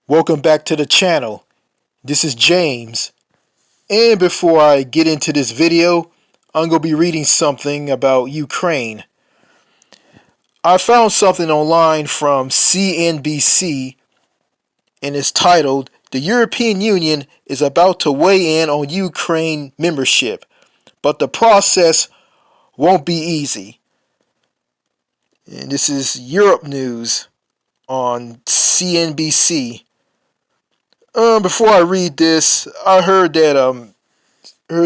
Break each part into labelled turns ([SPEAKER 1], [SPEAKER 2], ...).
[SPEAKER 1] Welcome back to the channel. This is James. And before I get into this video, I'm going to be reading something about Ukraine. I found something online from CNBC and it's titled, "The European Union is about to weigh in on Ukraine membership, but the process won't be easy." And this is Europe news on CNBC. Before I read this, I heard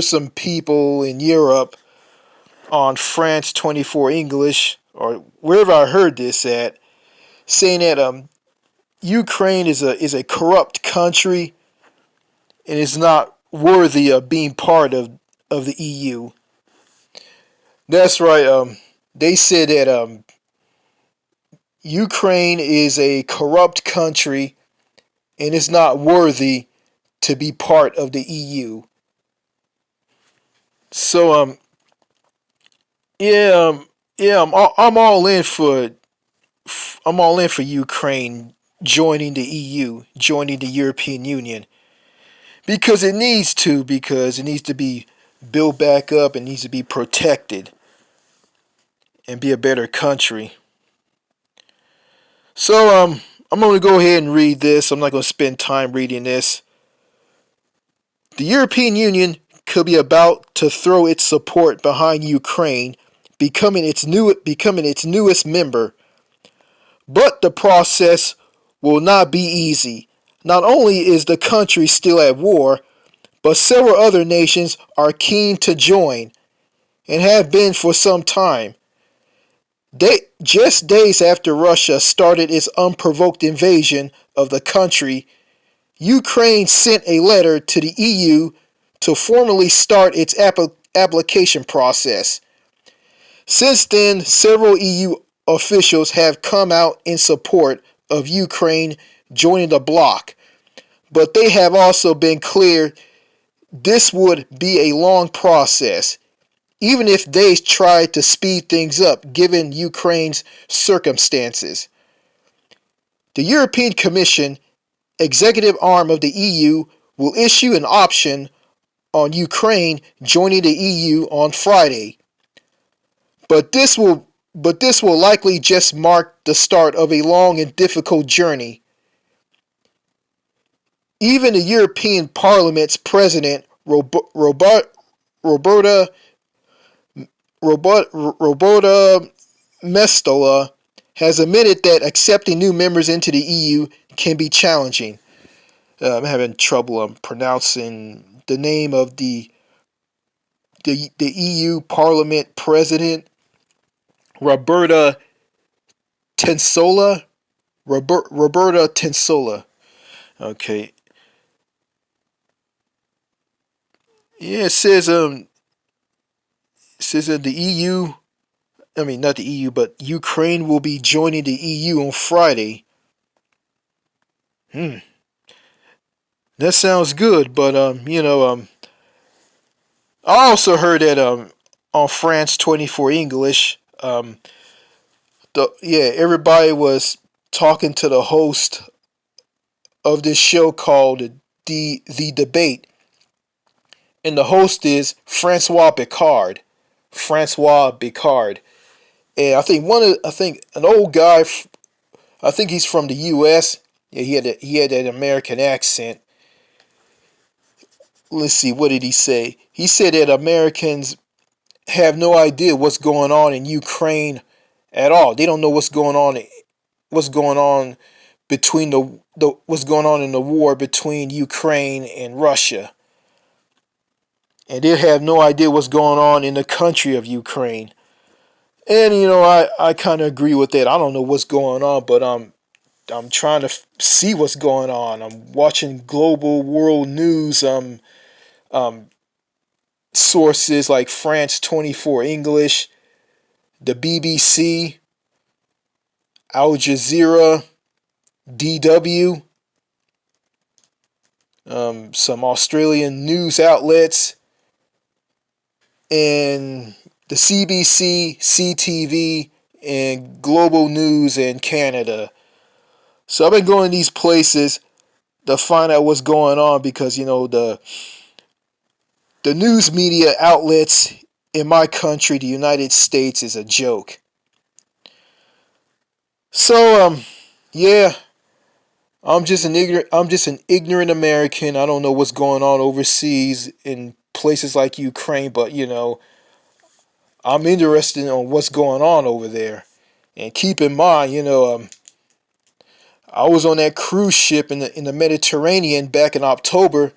[SPEAKER 1] some people in Europe on France 24 English or wherever I heard this at saying that Ukraine is a corrupt country and is not worthy of being part of the EU. That's right. They said that Ukraine is a corrupt country and is not worthy to be part of the EU. So yeah I'm all in for Ukraine joining the EU, joining the European Union because it needs to be built back up, it needs to be protected and be a better country. So I'm going to go ahead and read this. I'm not going to spend time reading this. The European Union could be about to throw its support behind Ukraine becoming its newest member. But the process will not be easy. Not only is the country still at war, but several other nations are keen to join and have been for some time. Just days after Russia started its unprovoked invasion of the country, Ukraine sent a letter to the EU to formally start its application process. Since then, several EU officials have come out in support of Ukraine joining the bloc, but they have also been clear this would be a long process, even if they tried to speed things up given Ukraine's circumstances. The European Commission, executive arm of the EU, will issue an option on Ukraine joining the EU on Friday. But this will likely just mark the start of a long and difficult journey. Even the European Parliament's President Roberta Metsola has admitted that accepting new members into the EU can be challenging. I'm having trouble pronouncing the name of the EU Parliament President, Roberta Tensola. Roberta Tensola. Okay. Yeah, it says that the EU, I mean not the EU, but Ukraine will be joining the EU on Friday. That sounds good, but I also heard that on France 24 English, everybody was talking to the host of this show called the Debate, and the host is Francois Picard. Francois Picard, and I think an old guy. I think he's from the U.S. Yeah, he had that American accent. Let's see, what did he say? He said that Americans have no idea what's going on in Ukraine at all. They don't know what's going on between the what's going on in the war between Ukraine and Russia. And they have no idea what's going on in the country of Ukraine. And I kind of agree with that. I don't know what's going on, but I'm trying to see what's going on. I'm watching global world news um sources like France 24 English, the BBC, Al Jazeera, DW, some Australian news outlets, and the CBC, CTV, and Global News in Canada. So I've been going to these places to find out what's going on because the news media outlets in my country, the United States, is a joke. So yeah, I'm just an ignorant American. I don't know what's going on overseas in places like Ukraine, but I'm interested in what's going on over there. And keep in mind, I was on that cruise ship in the Mediterranean back in October.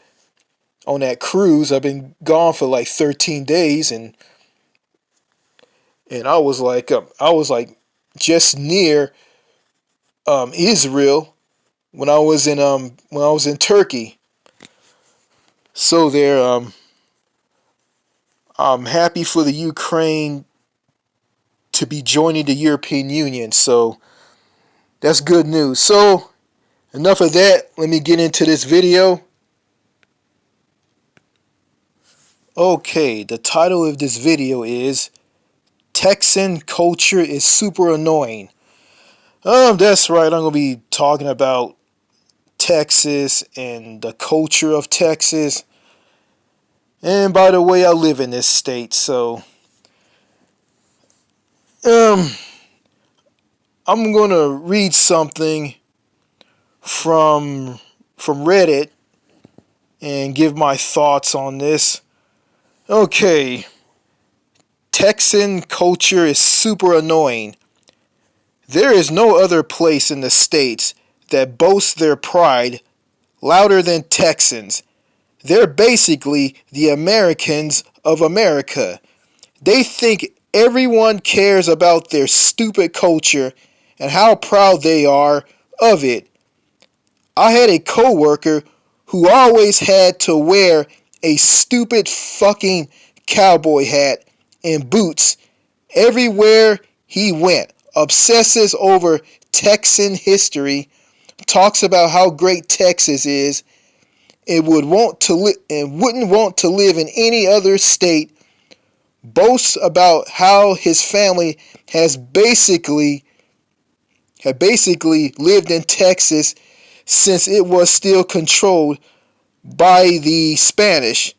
[SPEAKER 1] On that cruise, I've been gone for like 13 days, and I was like just near Israel when I was in Turkey. So there, I'm happy for the Ukraine to be joining the European Union. So that's good news. So enough of that. Let me get into this video. Okay, the title of this video is Texan Culture is Super Annoying. That's right. I'm gonna be talking about Texas and the culture of Texas. And by the way, I live in this state, so um, I'm gonna read something from Reddit and give my thoughts on this. Okay, Texan culture is super annoying. There is no other place in the states that boasts their pride louder than Texans. They're basically the Americans of America. They think everyone cares about their stupid culture and how proud they are of it. I had a coworker who always had to wear a stupid fucking cowboy hat and boots everywhere he went. Obsesses over Texan history, talks about how great Texas is, and wouldn't want to live in any other state. Boasts about how his family has basically lived in Texas since it was still controlled by the Spanish.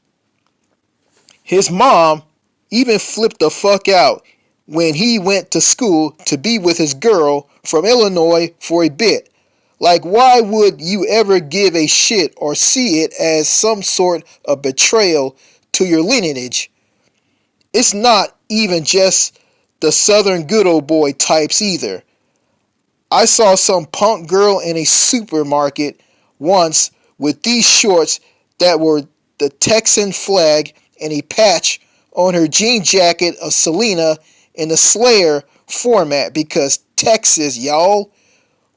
[SPEAKER 1] His mom even flipped the fuck out when he went to school to be with his girl from Illinois for a bit. Like, why would you ever give a shit or see it as some sort of betrayal to your lineage? It's not even just the southern good old boy types either. I saw some punk girl in a supermarket once with these shorts that were the Texan flag and a patch on her jean jacket of Selena in the Slayer format because Texas, y'all.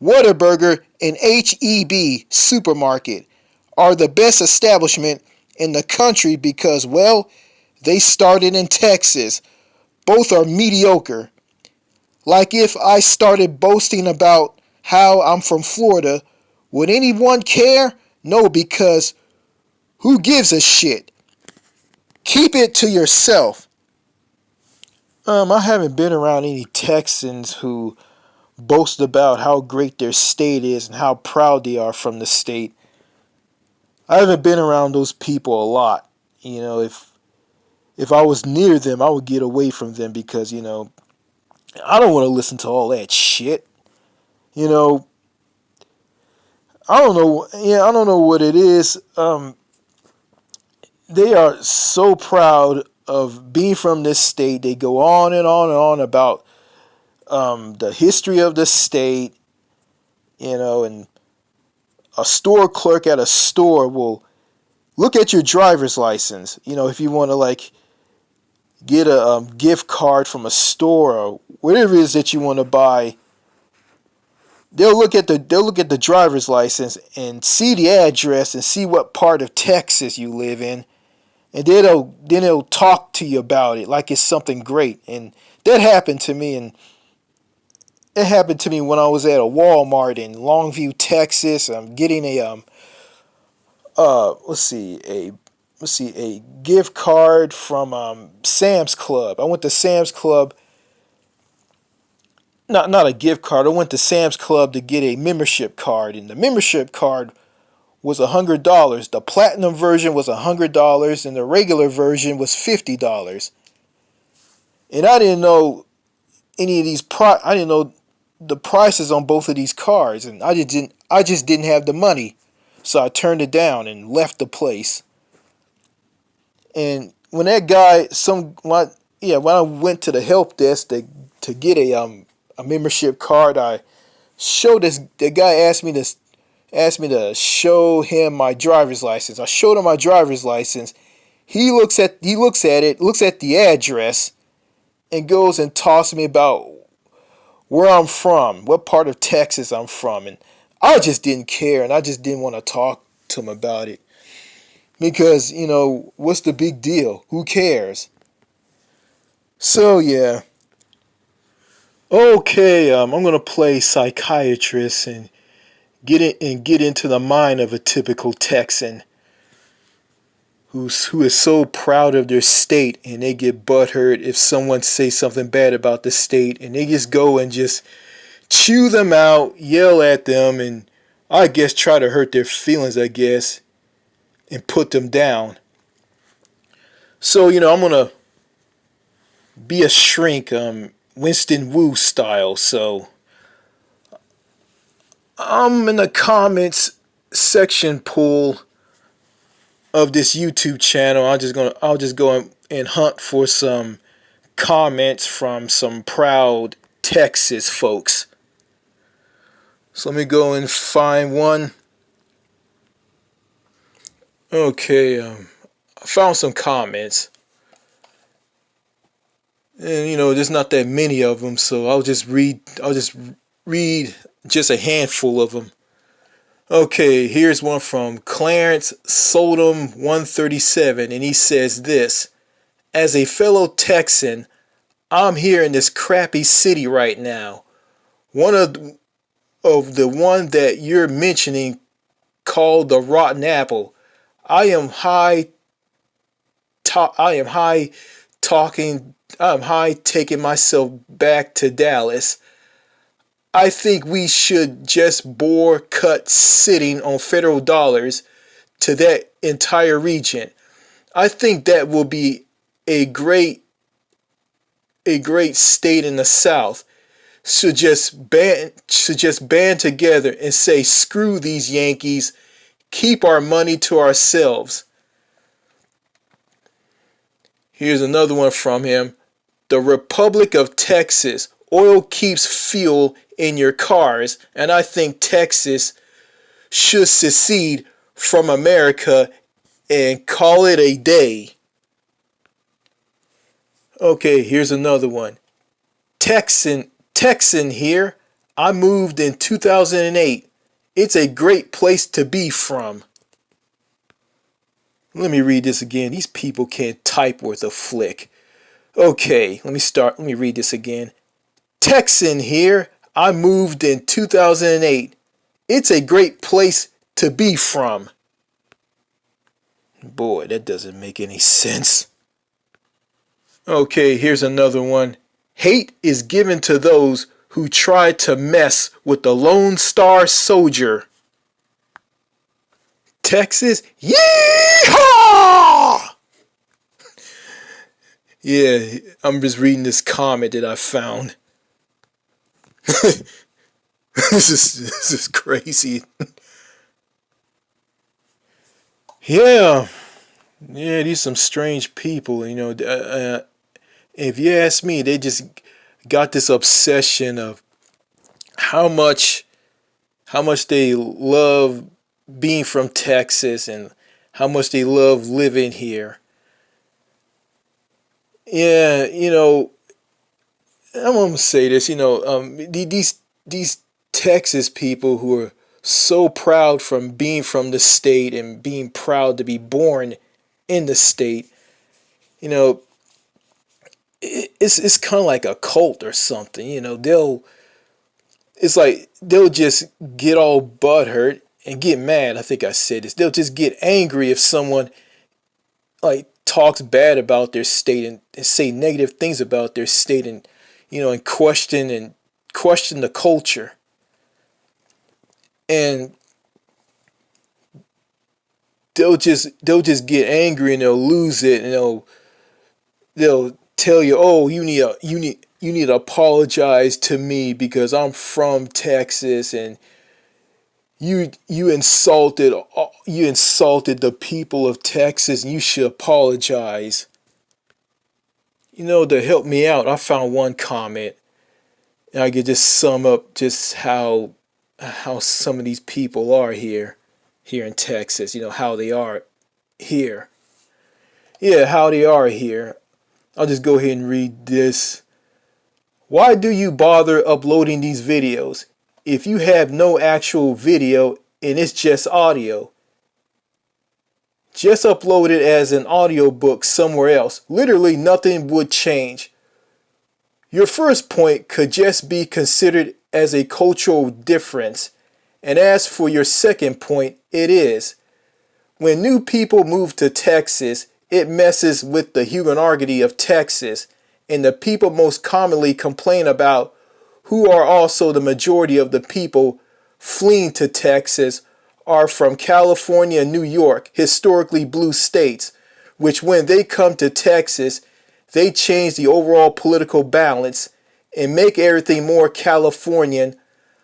[SPEAKER 1] Whataburger and H-E-B supermarket are the best establishment in the country because, well, they started in Texas. Both are mediocre. Like if I started boasting about how I'm from Florida, would anyone care? No, because who gives a shit? Keep it to yourself. I haven't been around any Texans who boast about how great their state is and how proud they are from the state. I haven't been around those people a lot. If I was near them, I would get away from them because I don't want to listen to all that shit. You know, I don't know. Yeah, I don't know what it is. They are so proud of being from this state. They go on and on and on about the history of the state. And a store clerk at a store will look at your driver's license. If you want to like get a gift card from a store or whatever it is that you want to buy, they'll look at the driver's license and see the address and see what part of Texas you live in, and then they'll talk to you about it like it's something great. And that happened to me, and it happened to me when I was at a Walmart in Longview, Texas. I'm getting a let's see a gift card from Sam's Club. I went to Sam's Club. Not a gift card. I went to Sam's Club to get a membership card, and the membership card was $100. The platinum version was $100, and the regular version was $50. And I didn't know any of these I didn't know the prices on both of these cars, and I just didn't have the money, so I turned it down and left the place. And when that guy, when I went to the help desk to get a membership card, I showed this. The guy asked me to show him my driver's license. I showed him my driver's license. He looks at it, looks at the address, and goes and talks to me about where I'm from, what part of Texas I'm from, and I just didn't care, and I just didn't want to talk to him about it because what's the big deal? Who cares? So yeah, okay. I'm gonna play psychiatrist and get into the mind of a typical Texan who is so proud of their state, and they get butthurt if someone says something bad about the state, and they just go and just chew them out, yell at them, and I guess try to hurt their feelings, I guess, and put them down. So I'm gonna be a shrink, Winston Wu style. So I'm in the comments section pool of this YouTube channel. I'll just go and hunt for some comments from some proud Texas folks. So let me go and find one. Okay, I found some comments, and there's not that many of them, so I'll just read just a handful of them. Okay, here's one from Clarence Sodom 137, and he says this: as a fellow Texan, I'm here in this crappy city right now. One of the one that you're mentioning called the Rotten Apple. I am high. I am high talking. I'm high taking myself back to Dallas. I think we should just bore cut sitting on federal dollars to that entire region. I think that will be a great state in the South. Should just band together and say screw these Yankees, keep our money to ourselves. Here's another one from him. The Republic of Texas. Oil keeps fuel in your cars, and I think Texas should secede from America and call it a day. Okay, here's another one. Texan here. I moved in 2008. It's a great place to be from. Let me read this again. These people can't type worth a flick. Okay, let me read this again. Texan here. I moved in 2008. It's a great place to be from. Boy, that doesn't make any sense. Okay, here's another one. Hate is given to those who try to mess with the Lone Star Soldier. Texas, yeehaw! Yeah, I'm just reading this comment that I found. This is crazy. Yeah, these some strange people. If you ask me, they just got this obsession of how much they love being from Texas and how much they love living here. Yeah, I'm gonna say this. These Texas people who are so proud from being from the state and being proud to be born in the state. It's kind of like a cult or something. They'll just get all butthurt and get mad. I think I said this. They'll just get angry if someone talks bad about their state and say negative things about their state and question the culture. And they'll just get angry and they'll lose it, and they'll tell you, oh, you need to apologize to me because I'm from Texas, and you insulted the people of Texas, and you should apologize. To help me out, I found one comment, and I could just sum up just how some of these people are here in Texas. How they are here. Yeah, how they are here. I'll just go ahead and read this. Why do you bother uploading these videos if you have no actual video and it's just audio? Just upload it as an audiobook somewhere else. Literally nothing would change. Your first point could just be considered as a cultural difference. And as for your second point, it is. When new people move to Texas, it messes with the humanity of Texas, and the people most commonly complain about, who are also the majority of the people fleeing to Texas, are from California and New York, historically blue states, which when they come to Texas, they change the overall political balance and make everything more Californian,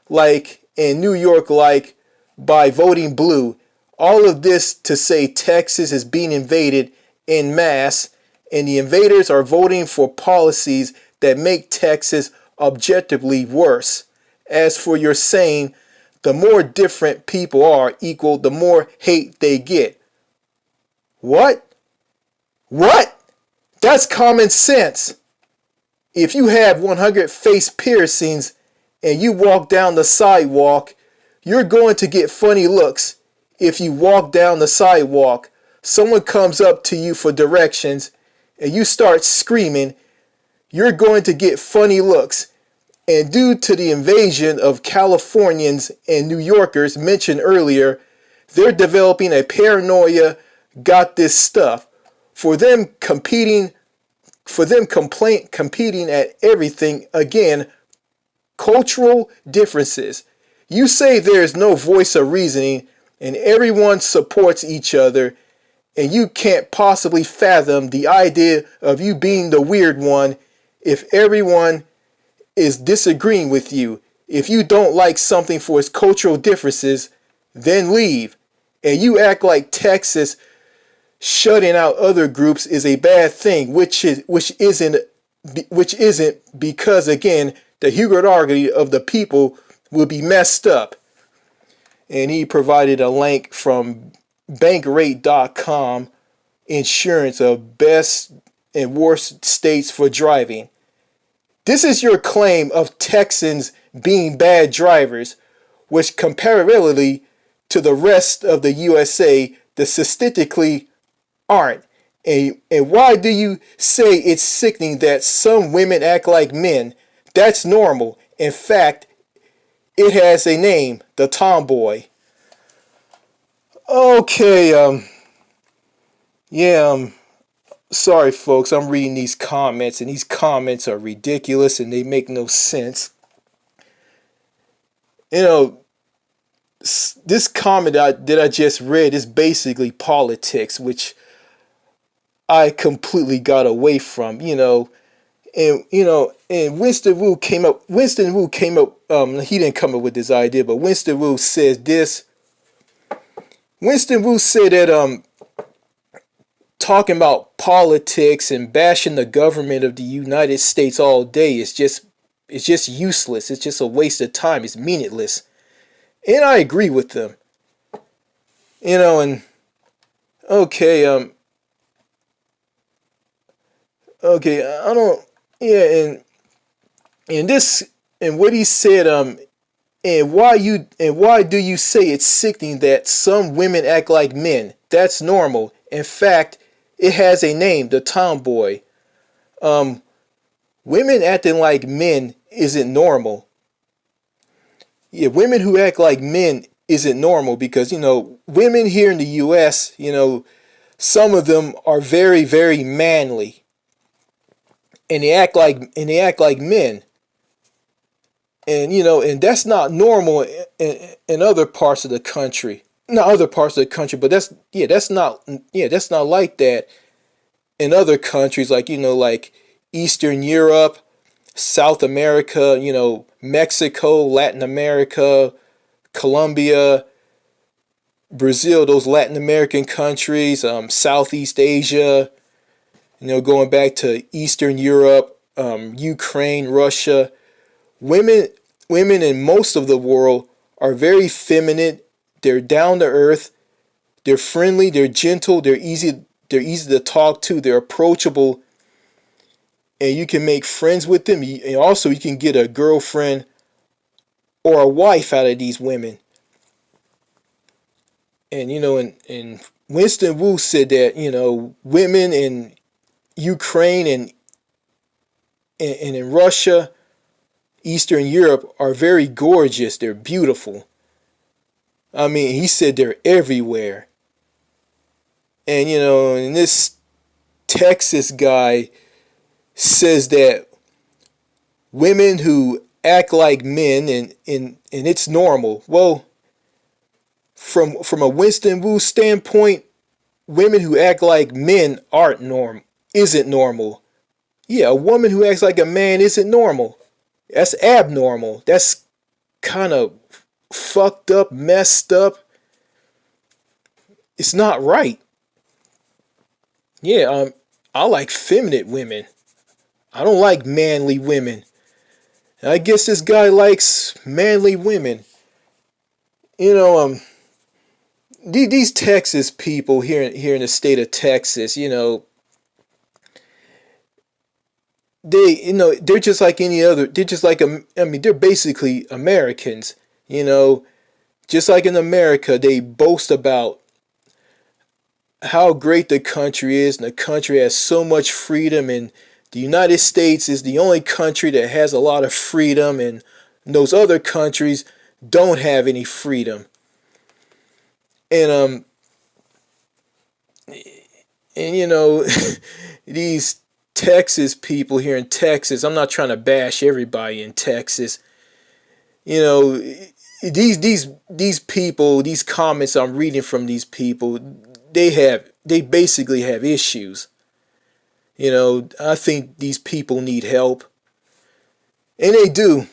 [SPEAKER 1] like in New York, like by voting blue. All of this to say Texas is being invaded en masse, and the invaders are voting for policies that make Texas objectively worse. As for your saying, the more different people are equal, the more hate they get. What? What? That's common sense. If you have 100 face piercings and you walk down the sidewalk, you're going to get funny looks. If you walk down the sidewalk, someone comes up to you for directions and you start screaming, you're going to get funny looks. And due to the invasion of Californians and New Yorkers mentioned earlier, they're developing a paranoia, got this stuff. For them competing at everything, again, cultural differences. You say there's no voice of reasoning and everyone supports each other, and you can't possibly fathom the idea of you being the weird one if everyone is disagreeing with you. If you don't like something for its cultural differences, then leave. And you act like Texas shutting out other groups is a bad thing, which isn't because again the humanity of the people will be messed up. And he provided a link from bankrate.com, insurance of best and worst states for driving. This is your claim of Texans being bad drivers, which comparatively to the rest of the USA, the statistically aren't. And why do you say it's sickening that some women act like men? That's normal. In fact, it has a name, the tomboy. Okay, sorry folks, I'm reading these comments, and these comments are ridiculous and they make no sense. This comment that I just read is basically politics, which I completely got away from, and Winston Wu came up, he didn't come up with this idea, but Winston Wu said this. Winston Wu said that talking about politics and bashing the government of the United States all day is just useless. It's just a waste of time. It's meaningless. And I agree with them. And okay, I don't, yeah, and this, and what he said, and why do you say it's sickening that some women act like men? That's normal. In fact, it has a name, the tomboy. Women acting like men isn't normal. Yeah, women who act like men isn't normal because, women here in the US, some of them are very, very manly. And they act like men. And, and that's not normal in other parts of the country. not other parts of the country, but that's not like that in other countries, like like Eastern Europe, South America, Mexico, Latin America, Colombia, Brazil, those Latin American countries, Southeast Asia, going back to Eastern Europe, Ukraine, Russia. Women, women in most of the world are very feminine. They're down to earth. They're friendly. They're gentle. They're easy. They're easy to talk to. They're approachable, and you can make friends with them. And also, you can get a girlfriend or a wife out of these women. And and Winston Wu said that women in Ukraine and in Russia, Eastern Europe are very gorgeous. They're beautiful. I mean, he said they're everywhere. And and this Texas guy says that women who act like men and it's normal. Well, from a Winston Wu standpoint, women who act like men isn't normal. Yeah, a woman who acts like a man isn't normal. That's abnormal. That's kind of fucked up, messed up. It's not right. Yeah, I like feminine women. I don't like manly women. And I guess this guy likes manly women. You know, these Texas people here in the state of Texas, they're just like any other. They're just like they're basically Americans. You know, just like in America, they boast about how great the country is, and the country has so much freedom, and the United States is the only country that has a lot of freedom, and those other countries don't have any freedom. And these Texas people here in Texas, I'm not trying to bash everybody in Texas. You know, these people, these comments I'm reading from these people, they basically have issues. I think these people need help. And they do.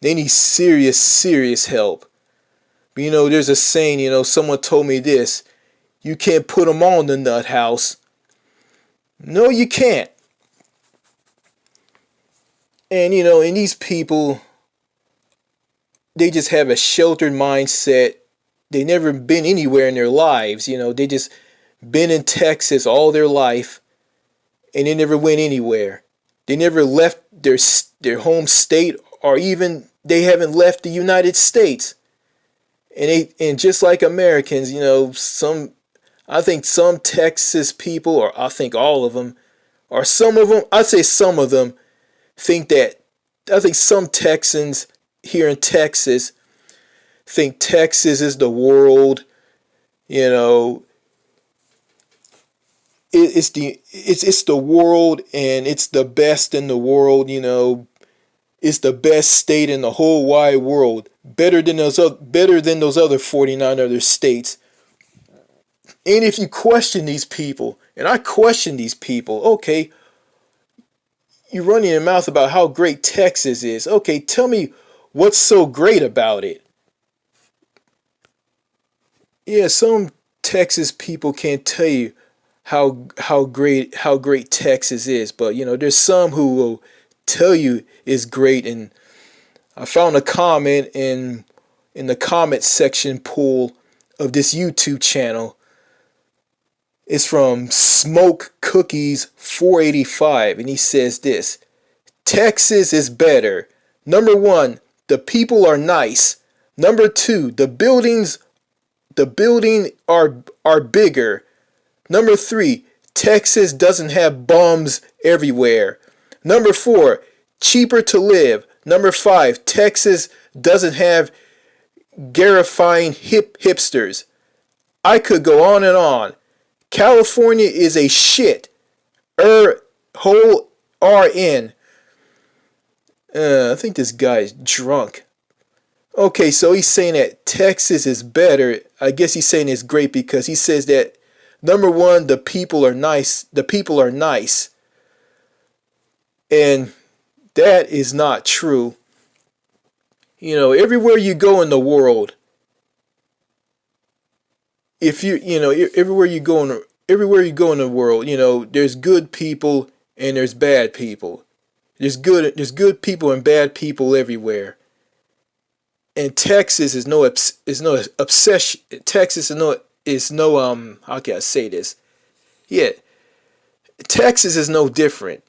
[SPEAKER 1] They need serious, serious help. But there's a saying, someone told me this: you can't put them all in the nut house. No, you can't. And and these people, they just have a sheltered mindset. They never been anywhere in their lives. They just been in Texas all their life, and they never went anywhere. They never left their home state, or even they haven't left the United States. And just like Americans, I think some Texas people, or I think all of them, or some of them, I'd say some of them think that, I think some Texans here in Texas think Texas is the world. It's the world, and it's the best in the world. It's the best state in the whole wide world, better than those other 49 other states. And if you question these people, and I question these people, okay, you're running your mouth about how great Texas is. Okay, tell me what's so great about it. Yeah, some Texas people can't tell you how great Texas is, but there's some who will tell you it's great. And I found a comment in the comment section pool of this YouTube channel. It's from Smoke Cookies 485, and he says this: Texas is better. Number one, the people are nice. Number two, the building are bigger. Number three, Texas doesn't have bums everywhere. Number four, cheaper to live. Number five, Texas doesn't have garifying hipsters. I could go on and on. California is a shit. Whole RN. I think this guy is drunk. Okay, so he's saying that Texas is better. I guess he's saying it's great because he says that number one, the people are nice. The people are nice, and that is not true. Everywhere you go in the world, if everywhere you go in the world, there's good people and there's bad people. There's good people and bad people everywhere. And Texas is no obsession. Texas is no how can I say this? Yeah, Texas is no different.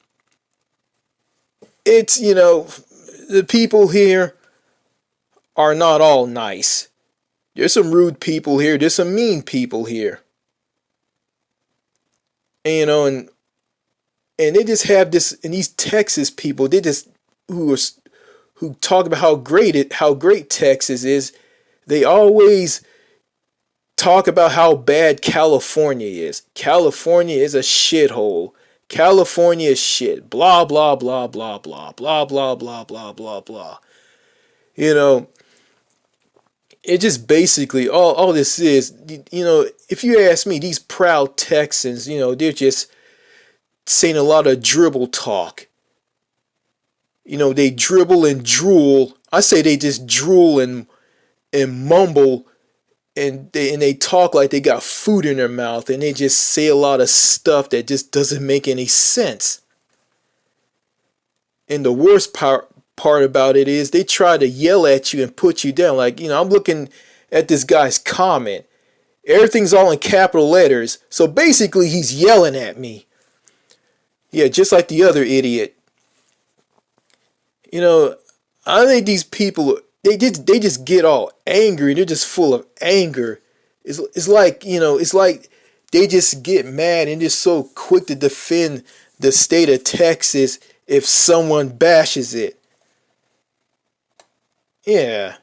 [SPEAKER 1] It's the people here are not all nice. There's some rude people here. There's some mean people here. And, and they just have this. And these Texas people, they just who are who talk about how great Texas is. They always talk about how bad California is. California is a shithole. California is shit. Blah blah blah blah blah blah blah blah blah blah blah. You know, it just basically all this is. If you ask me, these proud Texans, they're just saying a lot of dribble talk. They dribble and drool. I say they just drool and mumble and they talk like they got food in their mouth and they just say a lot of stuff that just doesn't make any sense. And the worst part about it is they try to yell at you and put you down. Like, I'm looking at this guy's comment. Everything's all in capital letters. So basically he's yelling at me. Yeah, just like the other idiot. I think these people they just get all angry. They're just full of anger. It's like they just get mad and just so quick to defend the state of Texas if someone bashes it. Yeah.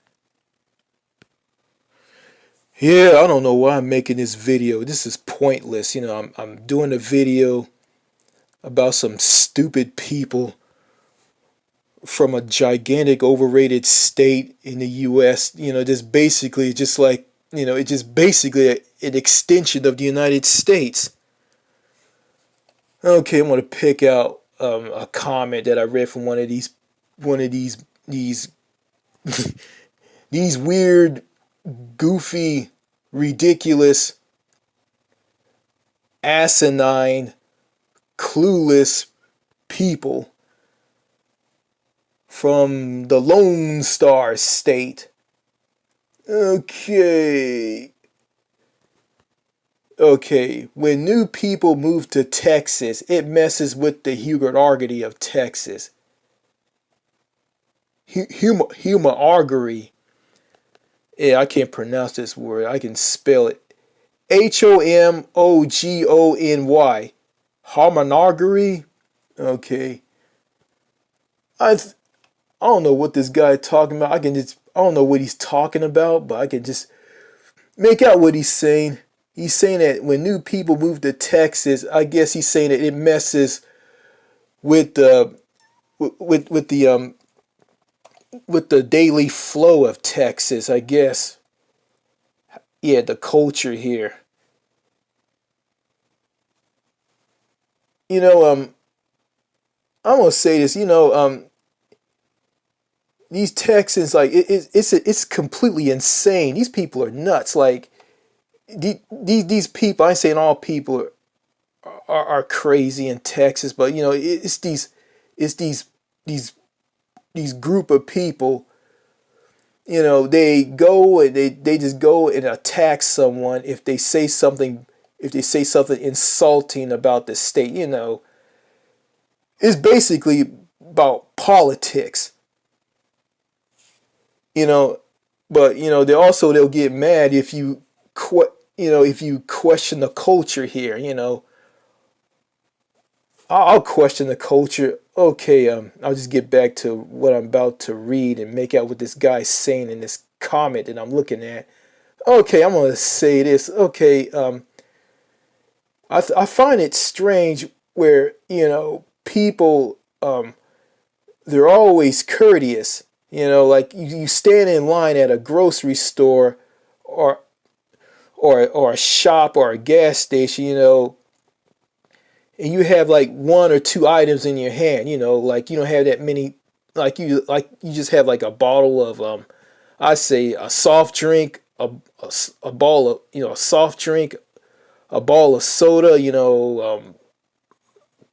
[SPEAKER 1] Yeah, I don't know why I'm making this video. This is pointless. I'm doing a video about some stupid people from a gigantic overrated state in the US, just basically just like, it's just basically an extension of the United States. Okay, I'm going to pick out a comment that I read from one of these these weird, goofy, ridiculous, asinine, clueless people from the Lone Star State. Okay. When new people move to Texas, it messes with the humorargity of Texas. Humorargity. Yeah, I can't pronounce this word. I can spell it. Homogony. Harmonargery. Okay. I don't know what this guy is talking about. I don't know what he's talking about, but I can just make out what he's saying. He's saying that when new people move to Texas, I guess he's saying that it messes with the with the daily flow of Texas, I guess. Yeah, the culture here. You know, I'm gonna say this. These Texans, like it's completely insane. These people are nuts. Like these people. I ain't saying all people are crazy in Texas, but it's these group of people. They go and they just go and attack someone if they say something insulting about the state. It's basically about politics. you know but they'll get mad if you question the culture here. I'll question the culture. Okay, I'll just get back to what I'm about to read and make out what this guy's saying in this comment that I'm looking at. Okay, I'm gonna say this. Okay, I find it strange where people they're always courteous. Like you stand in line at a grocery store or or a shop or a gas station, and you have like one or two items in your hand, like you don't have that many, like you just have like a bottle of I say a soft drink, a ball of a soft drink, a ball of soda,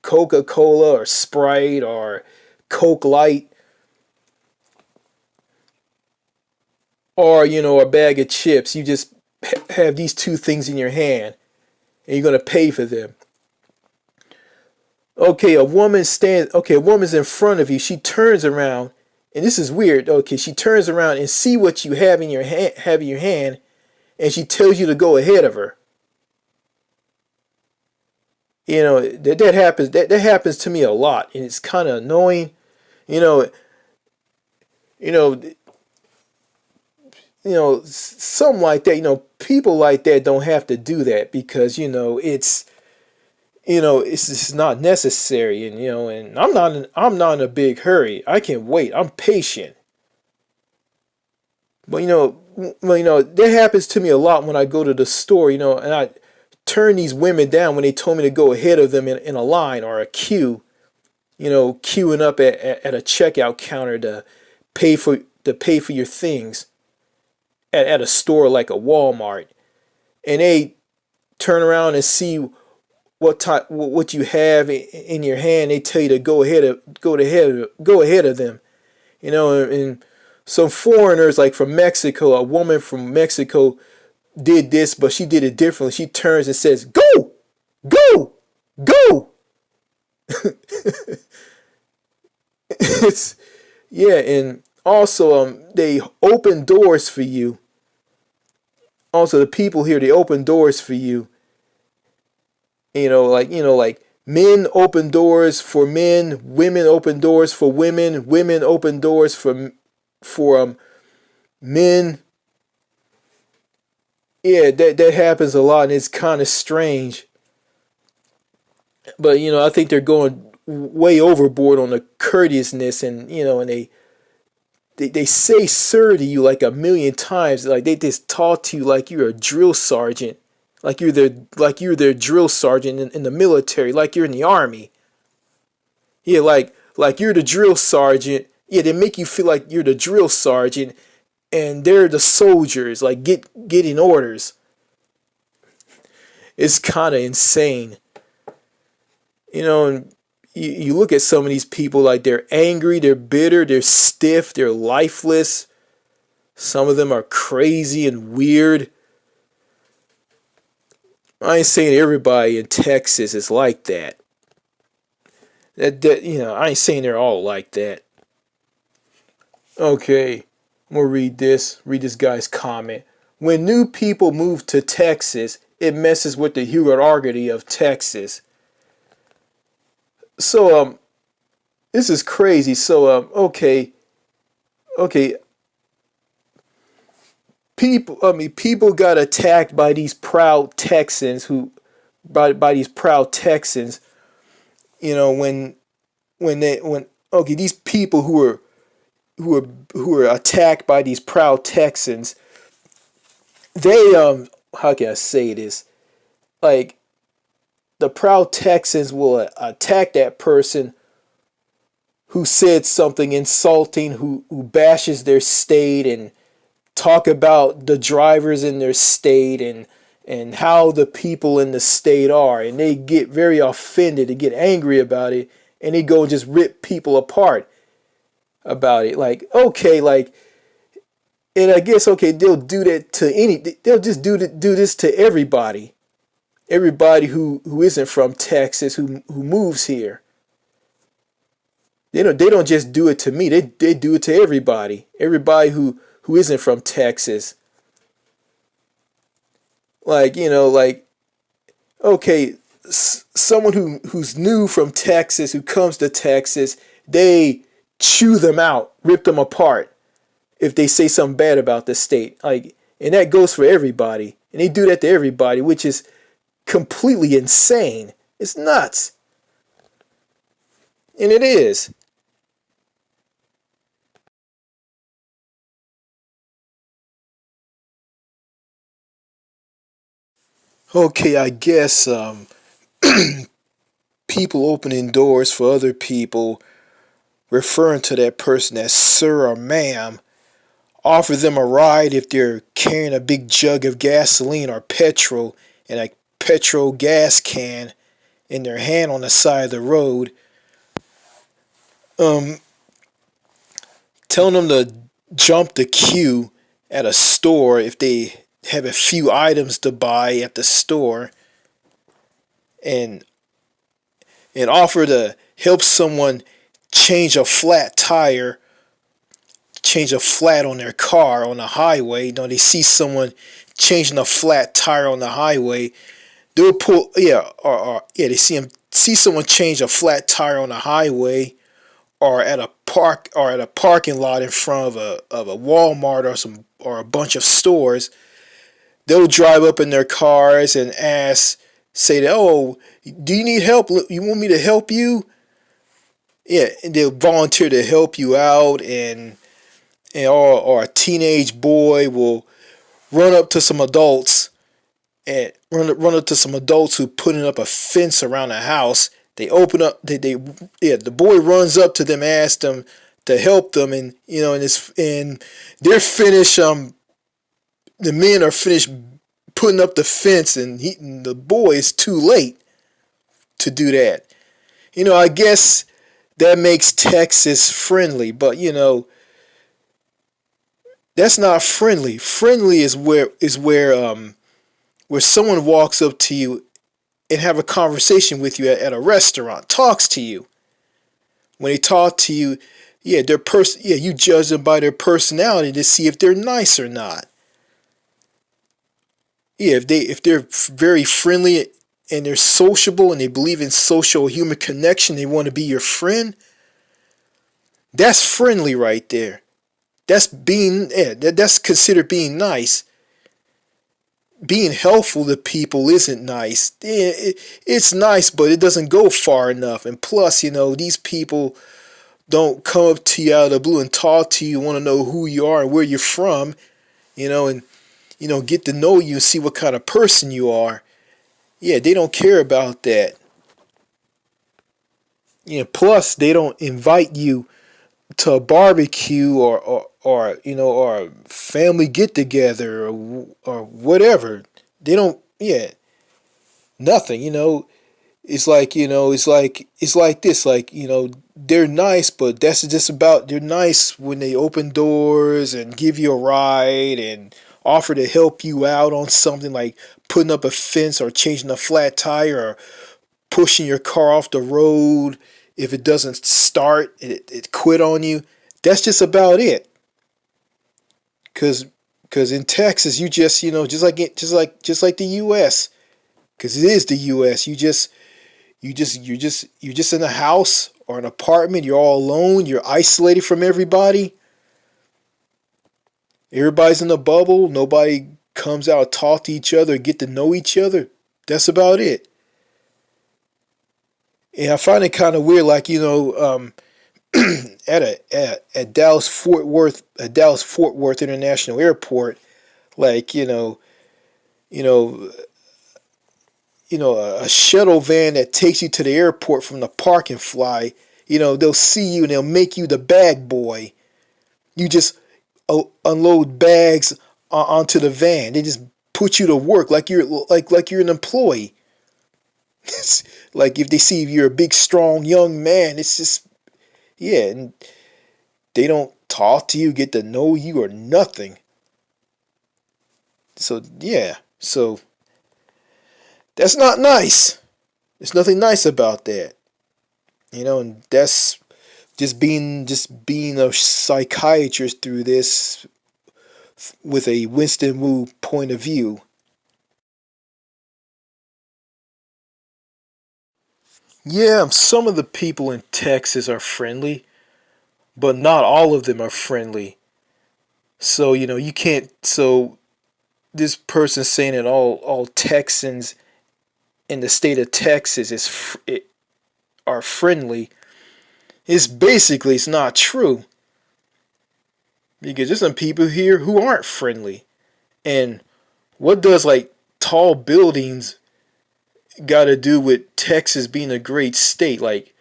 [SPEAKER 1] Coca-Cola or Sprite or Coke Light, or a bag of chips. You just have these two things in your hand, and you're gonna pay for them. Okay, a woman's in front of you. She turns around, and this is weird. Okay, she turns around and see what you have in your hand, and she tells you to go ahead of her. That happens. That happens to me a lot, and it's kind of annoying. You know, you know, something like that. People like that don't have to do that because it's just not necessary, and I'm not in a big hurry. I can wait. I'm patient. But that happens to me a lot when I go to the store, and I turn these women down when they told me to go ahead of them in a line or a queue, queuing up at a checkout counter pay for to pay for your things at a store like a Walmart. And they turn around and see what you have in your hand. They tell you to go ahead of them, and some foreigners like from Mexico, a woman from Mexico did this, but she did it differently. She turns and says, "Go, go, go." It's yeah, and also they open doors for you. Also, the people here, they open doors for you. Like men open doors for men, women open doors for women, women open doors for men. Yeah, that happens a lot, and it's kind of strange. But I think they're going way overboard on the courteousness, and they say sir to you like a million times. Like they just talk to you like you're a drill sergeant, like you're their drill sergeant in the military, like you're in the army. Yeah, like you're the drill sergeant. Yeah, they make you feel like you're the drill sergeant, and they're the soldiers. Like getting orders. It's kind of insane. And you look at some of these people, like they're angry, they're bitter, they're stiff, they're lifeless. Some of them are crazy and weird. I ain't saying everybody in Texas is like that. I ain't saying they're all like that. Okay, I'm gonna read this guy's comment. When new people move to Texas, it messes with the hierarchy of Texas. So this is crazy. So okay, people got attacked by these proud Texans by these proud Texans. When okay, these people who are attacked by these proud Texans, they how can I say this? Like the proud Texans will attack that person who said something insulting, who bashes their state and talk about the drivers in their state and how the people in the state are, and they get very offended, they get angry about it, and they go and just rip people apart about it. Like okay, like, and I guess okay, they'll do that to they'll just do this to everybody who isn't from Texas, who moves here. They don't just do it to me. They do it to everybody who isn't from Texas. Like like okay, someone who's new from Texas, who comes to Texas, they chew them out, rip them apart if they say something bad about the state. Like, and that goes for everybody, and they do that to everybody, which is completely insane. It's nuts, and it is. Okay, I guess people opening doors for other people, referring to that person as sir or ma'am, offer them a ride if they're carrying a big jug of gasoline or petrol and a petrol gas can in their hand on the side of the road. Um, Telling them to jump the queue at a store if they have a few items to buy at the store, and offer to help someone change a flat tire, change a flat on their car on the highway. You know, they see someone changing a flat tire on the highway, they'll pull, yeah, they see someone change a flat tire on the highway, or at a parking lot in front of a Walmart or a bunch of stores. They'll drive up in their cars and say that, oh, do you need help? You want me to help you? Yeah, and they'll volunteer to help you out, or a teenage boy will run up to some adults and run up to some adults who putting up a fence around the house. They open up. The boy runs up to them, asks them to help them, and they're finished. The men are finished putting up the fence, and the boy is too late to do that. I guess that makes Texas friendly, but that's not friendly. Friendly is where someone walks up to you and have a conversation with you at a restaurant, talks to you. When they talk to you, you judge them by their personality to see if they're nice or not. Yeah, if they're very friendly and they're sociable and they believe in social human connection, they want to be your friend. That's friendly right there. That's considered being nice. Being helpful to people isn't nice. It's nice, but it doesn't go far enough. And plus, these people don't come up to you out of the blue and talk to you, want to know who you are and where you're from, and get to know you and see what kind of person you are. Yeah, they don't care about that. Plus they don't invite you to a barbecue or a family get together or whatever. They don't. Yeah, nothing. It's like this. Like they're nice, but that's just about. They're nice when they open doors and give you a ride and offer to help you out on something like putting up a fence or changing a flat tire or pushing your car off the road if it doesn't start, it quit on you. That's just about it. Cause in Texas, you just just like the U.S. Cause it is the U.S. You're just in a house or an apartment. You're all alone. You're isolated from everybody. Everybody's in a bubble. Nobody comes out, talk to each other, get to know each other. That's about it. And I find it kind of weird, like at Dallas Fort Worth International Airport, like you know a shuttle van that takes you to the airport from the park and fly. They'll see you and they'll make you the bag boy. You just unload bags onto the van. They just put you to work like you're an employee. Like if they see you're a big, strong, young man, it's just yeah, and they don't talk to you, get to know you, or nothing. So yeah, so that's not nice. There's nothing nice about that, and that's just being a psychiatrist through this with a Winston Wu point of view. Yeah, some of the people in Texas are friendly, but not all of them are friendly. So you can't. So this person saying that all Texans in the state of Texas are friendly is basically it's not true, because there's some people here who aren't friendly. And what does like tall buildings got to do with Texas being a great state? Like,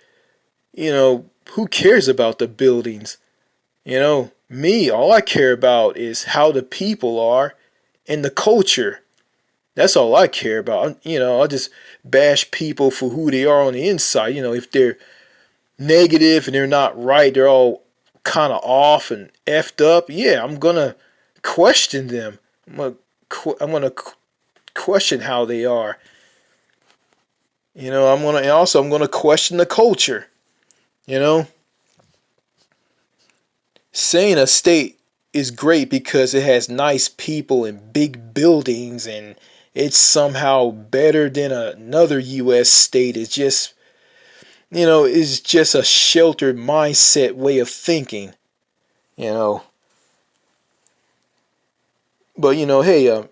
[SPEAKER 1] who cares about the buildings? Me, all I care about is how the people are and the culture. That's all I care about. I just bash people for who they are on the inside. If they're negative and they're not right, they're all kind of off and effed up. Yeah, I'm gonna question them. I'm gonna question how they are. I'm gonna question the culture. You know, saying a state is great because it has nice people and big buildings and it's somehow better than another U.S. state is just a sheltered mindset way of thinking. You know, but hey,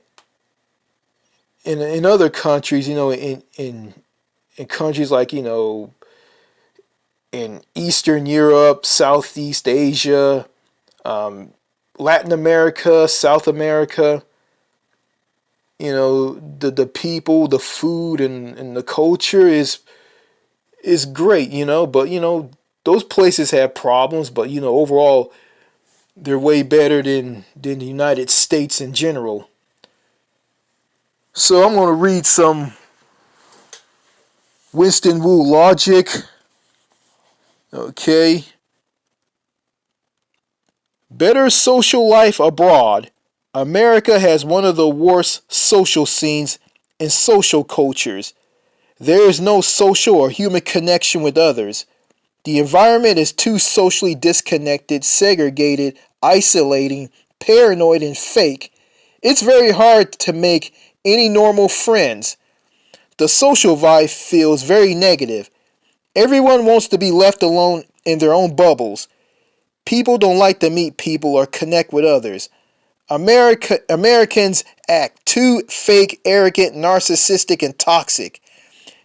[SPEAKER 1] in other countries, in countries like in Eastern Europe, Southeast Asia, um, Latin America, South America, the people, the food, and the culture is great, but those places have problems, but overall they're way better than the United States in general. So I'm gonna read some Winston Wu logic. Okay. Better social life abroad. America has one of the worst social scenes and social cultures. There is no social or human connection with others. The environment is too socially disconnected, segregated, isolating, paranoid, and fake. It's very hard to make any normal friends. The social vibe feels very negative. Everyone wants to be left alone in their own bubbles. People don't like to meet people or connect with others. Americans act too fake, arrogant, narcissistic, and toxic,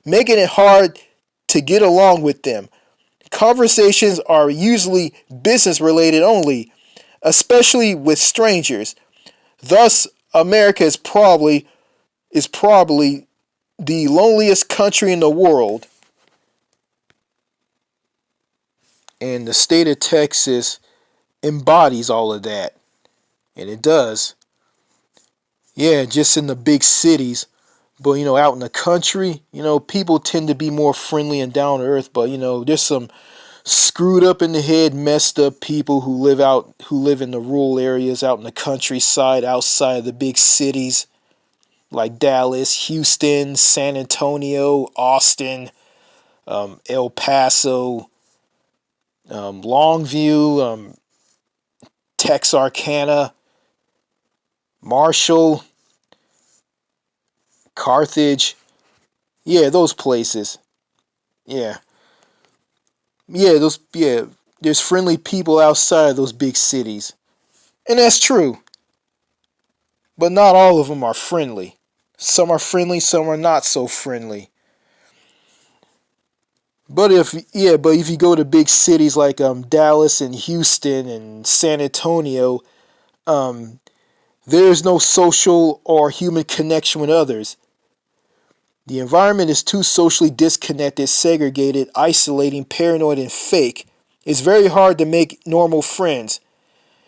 [SPEAKER 1] making it hard to get along with them. Conversations are usually business related only, especially with strangers. Thus, America is probably the loneliest country in the world, and the state of Texas embodies all of that, and it does. Yeah, just in the big cities, but out in the country, people tend to be more friendly and down to earth. But there's some screwed up in the head, messed up people who live in the rural areas out in the countryside, outside of the big cities like Dallas, Houston, San Antonio, Austin, El Paso, Longview, Texarkana, Marshall, Carthage. Yeah, those places. Yeah. Yeah. There's friendly people outside of those big cities. And that's true. But not all of them are friendly. Some are friendly, some are not so friendly. But if you go to big cities like Dallas and Houston and San Antonio, um, there is no social or human connection with others. The environment is too socially disconnected, segregated, isolating, paranoid, and fake. It's very hard to make normal friends.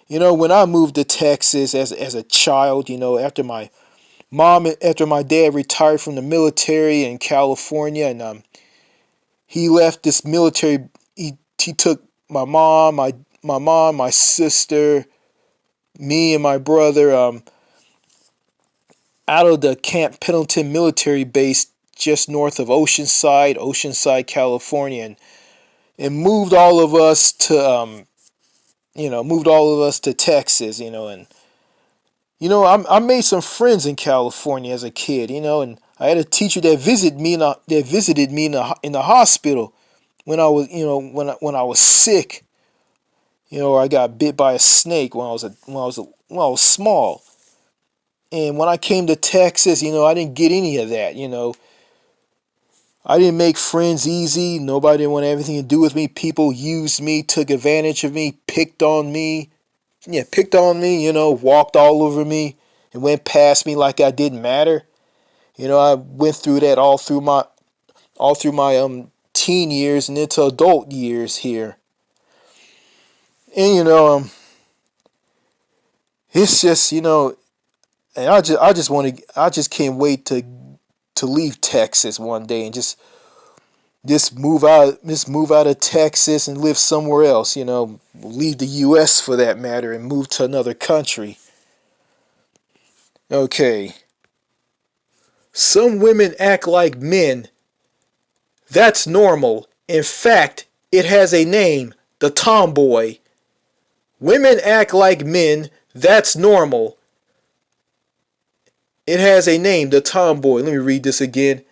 [SPEAKER 1] When I moved to Texas as a child, after my dad retired from the military in California, and he left this military. He took my sister, me, and my brother out of the Camp Pendleton military base just north of Oceanside, California, and moved all of us to Texas, and I made some friends in California as a kid, and I had a teacher that visited me in the hospital when I was when I was sick, or I got bit by a snake when I was small. And when I came to Texas, I didn't get any of that. I didn't make friends easy. Nobody didn't want anything to do with me. People used me, took advantage of me, picked on me. Yeah, picked on me, walked all over me and went past me like I didn't matter. I went through that all through my teen years and into adult years here. And it's just and I just can't wait to leave Texas one day and just move out of Texas and live somewhere else, leave the US for that matter and move to another country. Okay. Some women act like men. That's normal. In fact, it has a name, the tomboy. Women act like men. That's normal. It has a name, the tomboy. Let me read this again.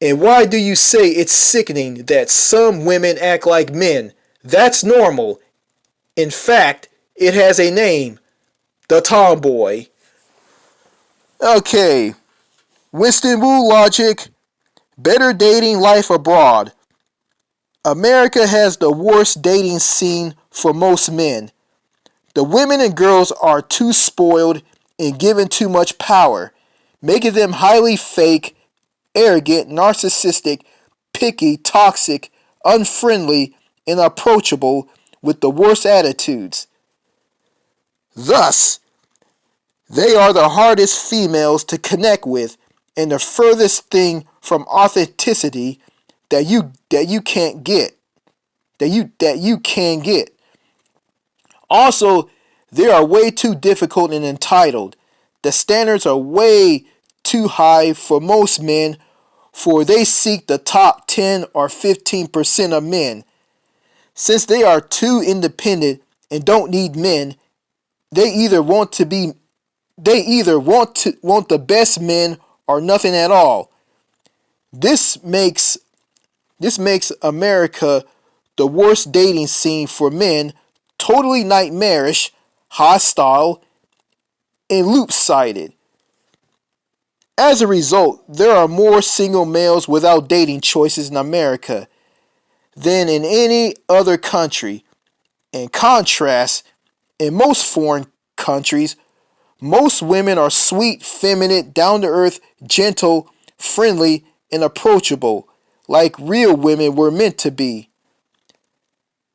[SPEAKER 1] And why do you say it's sickening that some women act like men? That's normal. In fact, it has a name, the tomboy. Okay, Winston Wu logic. Better dating life abroad. America has the worst dating scene for most men. The women and girls are too spoiled and given too much power, making them highly fake, arrogant, narcissistic, picky, toxic, unfriendly, and approachable with the worst attitudes. Thus, they are the hardest females to connect with and the furthest thing from authenticity that you can't get. That you can get. Also, they are way too difficult and entitled. The standards are way too high for most men, for they seek the top 10 or 15% of men. Since they are too independent and don't need men, they either want to be they either want the best men or nothing at all. This makes America the worst dating scene for men, totally nightmarish, hostile, and loop-sided. As a result, there are more single males without dating choices in America than in any other country. In contrast, in most foreign countries, most women are sweet, feminine, down to earth, gentle, friendly, and approachable, like real women were meant to be.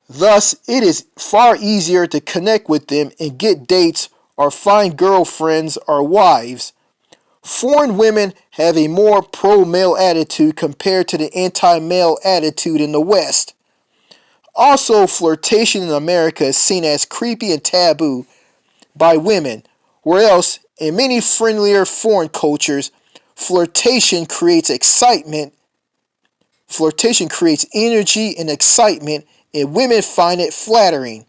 [SPEAKER 1] Thus, it is far easier to connect with them and get dates or find girlfriends or wives. Foreign women have a more pro-male attitude compared to the anti-male attitude in the West. Also, flirtation in America is seen as creepy and taboo by women, whereas in many friendlier foreign cultures, flirtation creates excitement. Flirtation creates energy and excitement, and women find it flattering.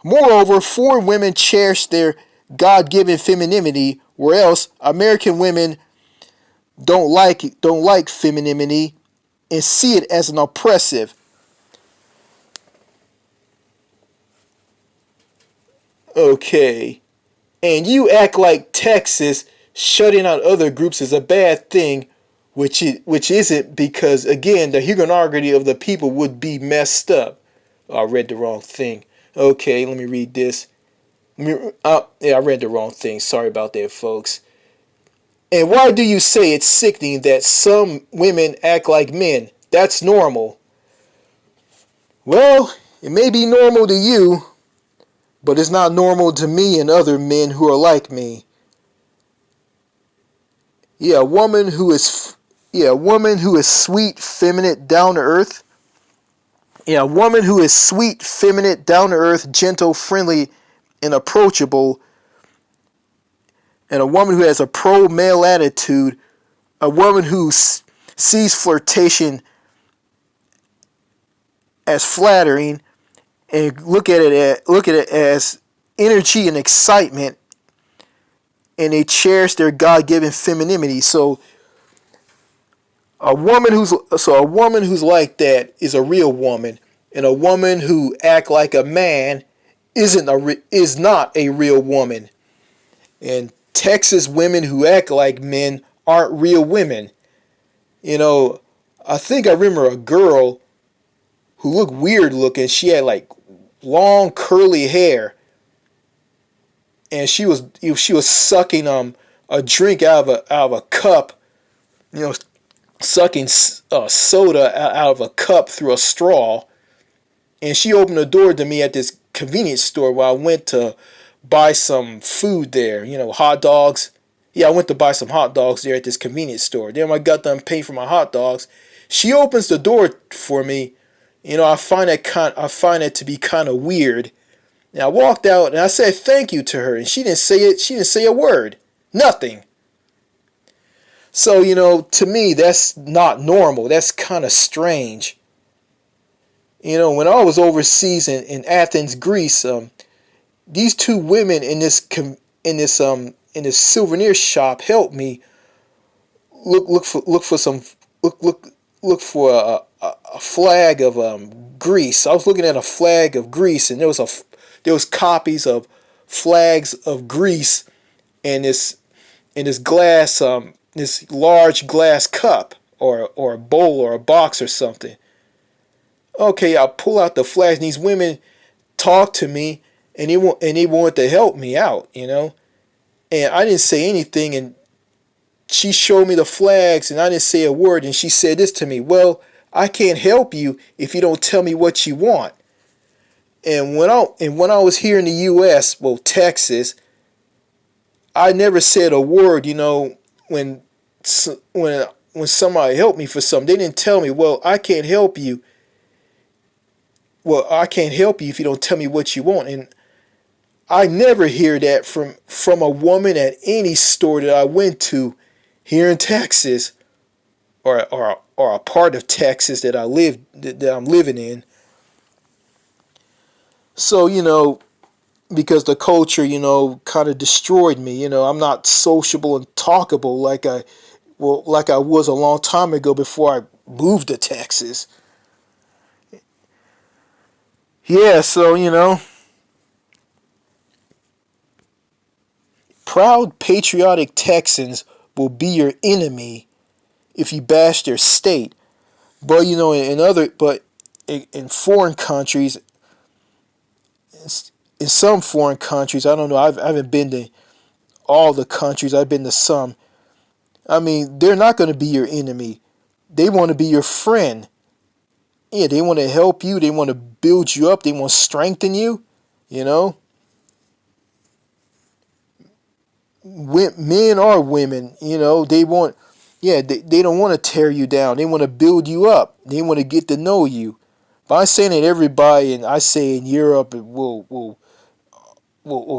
[SPEAKER 1] Moreover, foreign women cherish their God-given femininity, whereas American women don't like femininity and see it as an oppressive. Okay. And you act like Texas shutting out other groups is a bad thing, which isn't, because again the humanity of the people would be messed up. Oh, I read the wrong thing. Okay, let me read this. Yeah, I read the wrong thing. Sorry about that, folks. And why do you say it's sickening that some women act like men? That's normal. Well, it may be normal to you, but it's not normal to me and other men who are like me. Yeah, a woman who is yeah, a woman who is sweet, feminine, down to earth. Yeah, a woman who is sweet, feminine, down to earth, gentle, friendly, and approachable, and a woman who has a pro male attitude, a woman who sees flirtation as flattering and look at it as energy and excitement, and they cherish their God-given femininity. So a woman who's like that is a real woman, and a woman who act like a man is not a real woman. And Texas women who act like men aren't real women. You know, I think I remember a girl who looked weird looking. She had like long curly hair, and she was sucking a drink out of a cup, you know, sucking soda out of a cup through a straw. And she opened the door to me at this convenience store where I went to buy some food there, hot dogs. Yeah, I went to buy some hot dogs there at this convenience store. Then when I got done paying for my hot dogs, she opens the door for me. I find that to be kind of weird. And I walked out and I said thank you to her, and she didn't say it. She didn't say a word. Nothing. So, to me, that's not normal. That's kind of strange. When I was overseas in Athens, Greece, these two women in this souvenir shop helped me look for some look for a flag of Greece. I was looking at a flag of Greece, and there was copies of flags of Greece in this glass this large glass cup or a bowl or a box or something. Okay, I pull out the flags, and these women talk to me, and they wanted to help me out. And I didn't say anything, and she showed me the flags, and I didn't say a word, and she said this to me: well, I can't help you if you don't tell me what you want. And when I was here in the U.S., well, Texas, I never said a word. When when somebody helped me for something, they didn't tell me, well, I can't help you. Well, I can't help you if you don't tell me what you want. And I never hear that from a woman at any store that I went to here in Texas, or a part of Texas that I'm living in. So, because the culture, kind of destroyed me. I'm not sociable and talkable like I was a long time ago before I moved to Texas. Yeah, so, proud patriotic Texans will be your enemy if you bash their state. But in foreign countries, in some foreign countries, I don't know. I haven't been to all the countries. I've been to some. I mean, they're not going to be your enemy. They want to be your friend. Yeah, they want to help you. They want to build you up. They want to strengthen you. You know, Men or women. They want. Yeah, they don't want to tear you down. They want to build you up. They want to get to know you. But I'm saying that everybody, and I say in Europe, will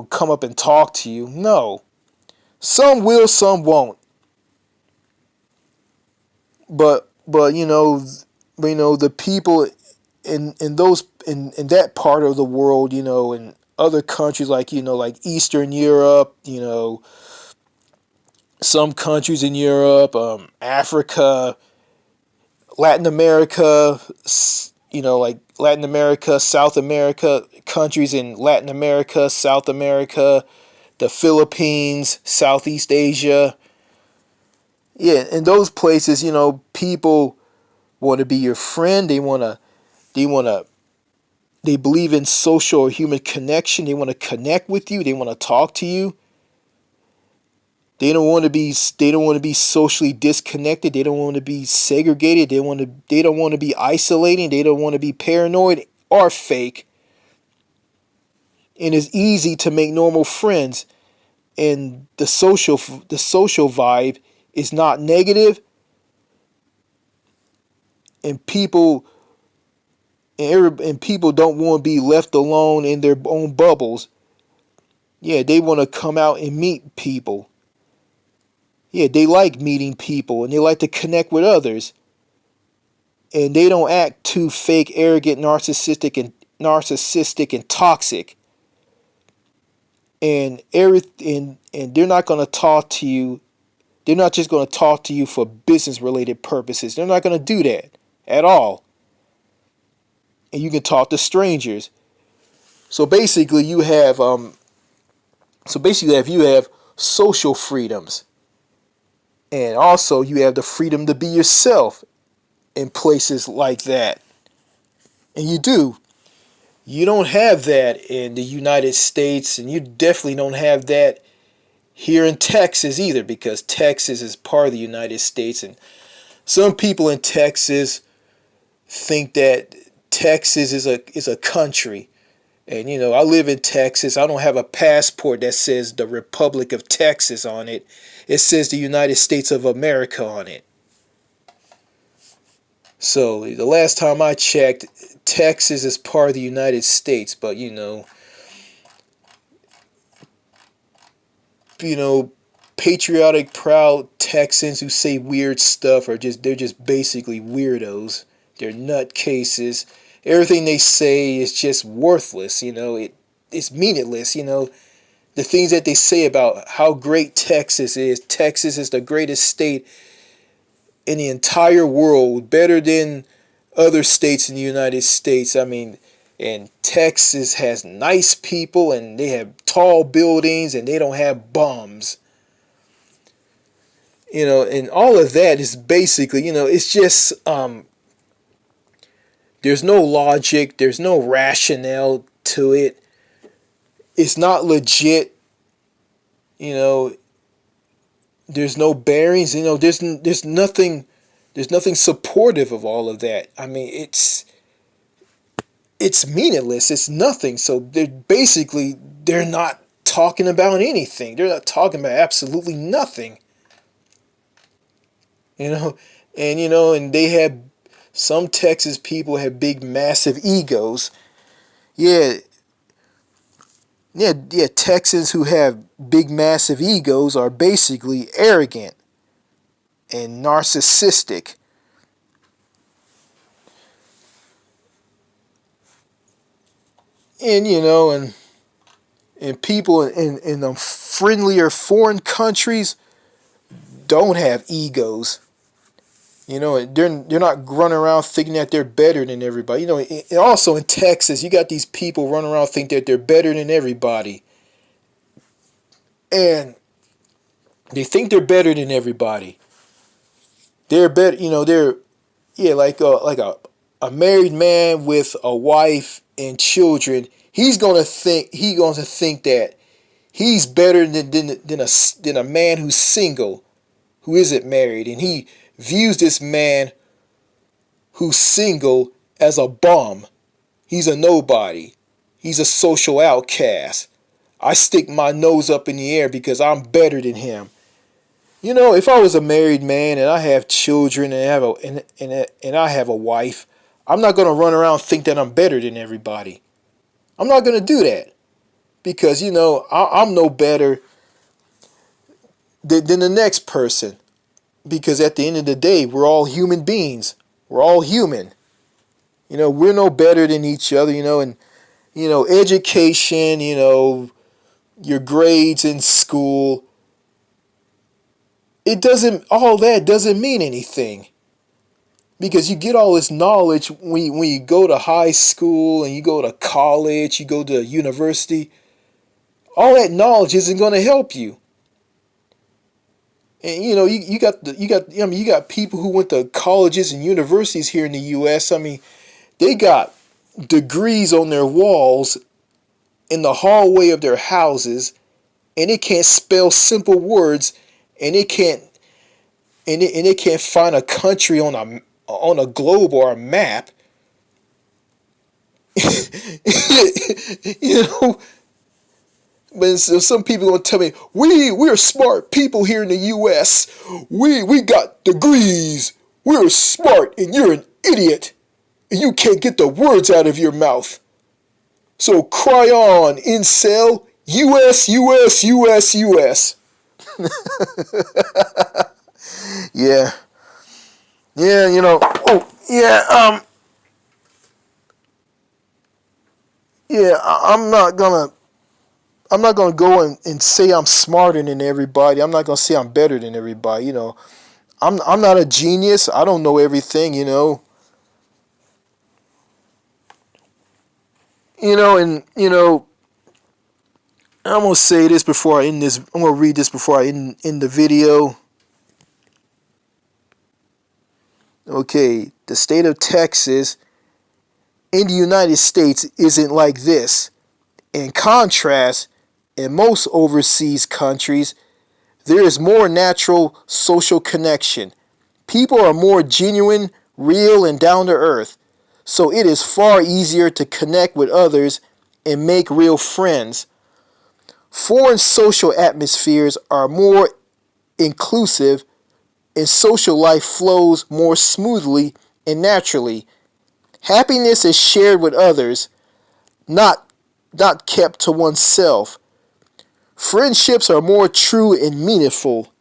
[SPEAKER 1] come up and talk to you. No, some will, some won't. But the people in that part of the world, in other countries like Eastern Europe, some countries in Europe, Africa, Latin America, like Latin America, South America, countries in Latin America, South America, the Philippines, Southeast Asia. Yeah, in those places, people want to be your friend. They want to, they believe in social or human connection. They want to connect with you. They want to talk to you. They don't want to be socially disconnected. They don't want to be segregated. They don't want to be isolating. They don't want to be paranoid or fake. And it's easy to make normal friends, and the social vibe is not negative, and people don't want to be left alone in their own bubbles. Yeah, they want to come out and meet people. Yeah, they like meeting people, and they like to connect with others. And they don't act too fake, arrogant, narcissistic and toxic. And they're not going to talk to you. They're not just going to talk to you for business related purposes. They're not going to do that at all. And you can talk to strangers. So basically, you have social freedoms, and also you have the freedom to be yourself in places like that. And you do. You don't have that in the United States, and you definitely don't have that here in Texas either, because Texas is part of the United States, and some people in Texas think that Texas is a country. And I live in Texas. I don't have a passport that says the Republic of Texas on it. It says the United States of America on it. So the last time I checked, Texas is part of the United States, but you know, patriotic, proud Texans who say weird stuff they're just basically weirdos. They're nutcases. Everything they say is just worthless. It's meaningless. The things that they say about how great Texas is. Texas is the greatest state in the entire world, better than other states in the United States. I mean, and Texas has nice people, and they have tall buildings, and they don't have bums. And all of that is basically, it's just there's no logic, there's no rationale to it. It's not legit. You know, there's no bearings. There's nothing supportive of all of that. I mean, it's meaningless. It's nothing. So they're not talking about anything. They're not talking about absolutely nothing. You know, and they have some Texas people have big, massive egos. Yeah, yeah. Texans who have big, massive egos are basically arrogant and narcissistic. And people in the friendlier foreign countries don't have egos. They're not running around thinking that they're better than everybody. And also in Texas, you got these people running around thinking that they're better than everybody, and they think they're better than everybody. They're better. They're yeah, like a married man with a wife and children. He's gonna think that he's better than a man who's single, who isn't married, and he views this man who's single as a bum. He's a nobody. He's a social outcast. I stick my nose up in the air because I'm better than him. If I was a married man and I have children and I have a wife, I'm not gonna run around and think that I'm better than everybody. I'm not gonna do that because I'm no better than the next person. Because at the end of the day, we're all human beings. We're all human. We're no better than each other. And education. Your grades in school. All that doesn't mean anything. Because you get all this knowledge when you go to high school and you go to college, you go to university. All that knowledge isn't going to help you. And you got people who went to colleges and universities here in the U.S. I mean, they got degrees on their walls in the hallway of their houses, and they can't spell simple words, and they can't find a country on a globe or a map. you know, but so some people gonna tell me we're smart people here in the U.S. We got degrees. We're smart, and you're an idiot, and you can't get the words out of your mouth. So cry on, incel. U.S. U.S. U.S. U.S. Yeah, yeah. Oh, yeah. Yeah. I'm not gonna go and say I'm smarter than everybody. I'm not gonna say I'm better than everybody. I'm not a genius. I don't know everything. And I'm gonna say this before I end this. I'm gonna read this before I end the video. Okay, the state of Texas in the United States isn't like this. In contrast, In most overseas countries, there is more natural social connection. People are more genuine, real, and down to earth, so it is far easier to connect with others and make real friends. Foreign social atmospheres are more inclusive and social life flows more smoothly and naturally. Happiness is shared with others, not not kept to oneself. Friendships are more true and meaningful.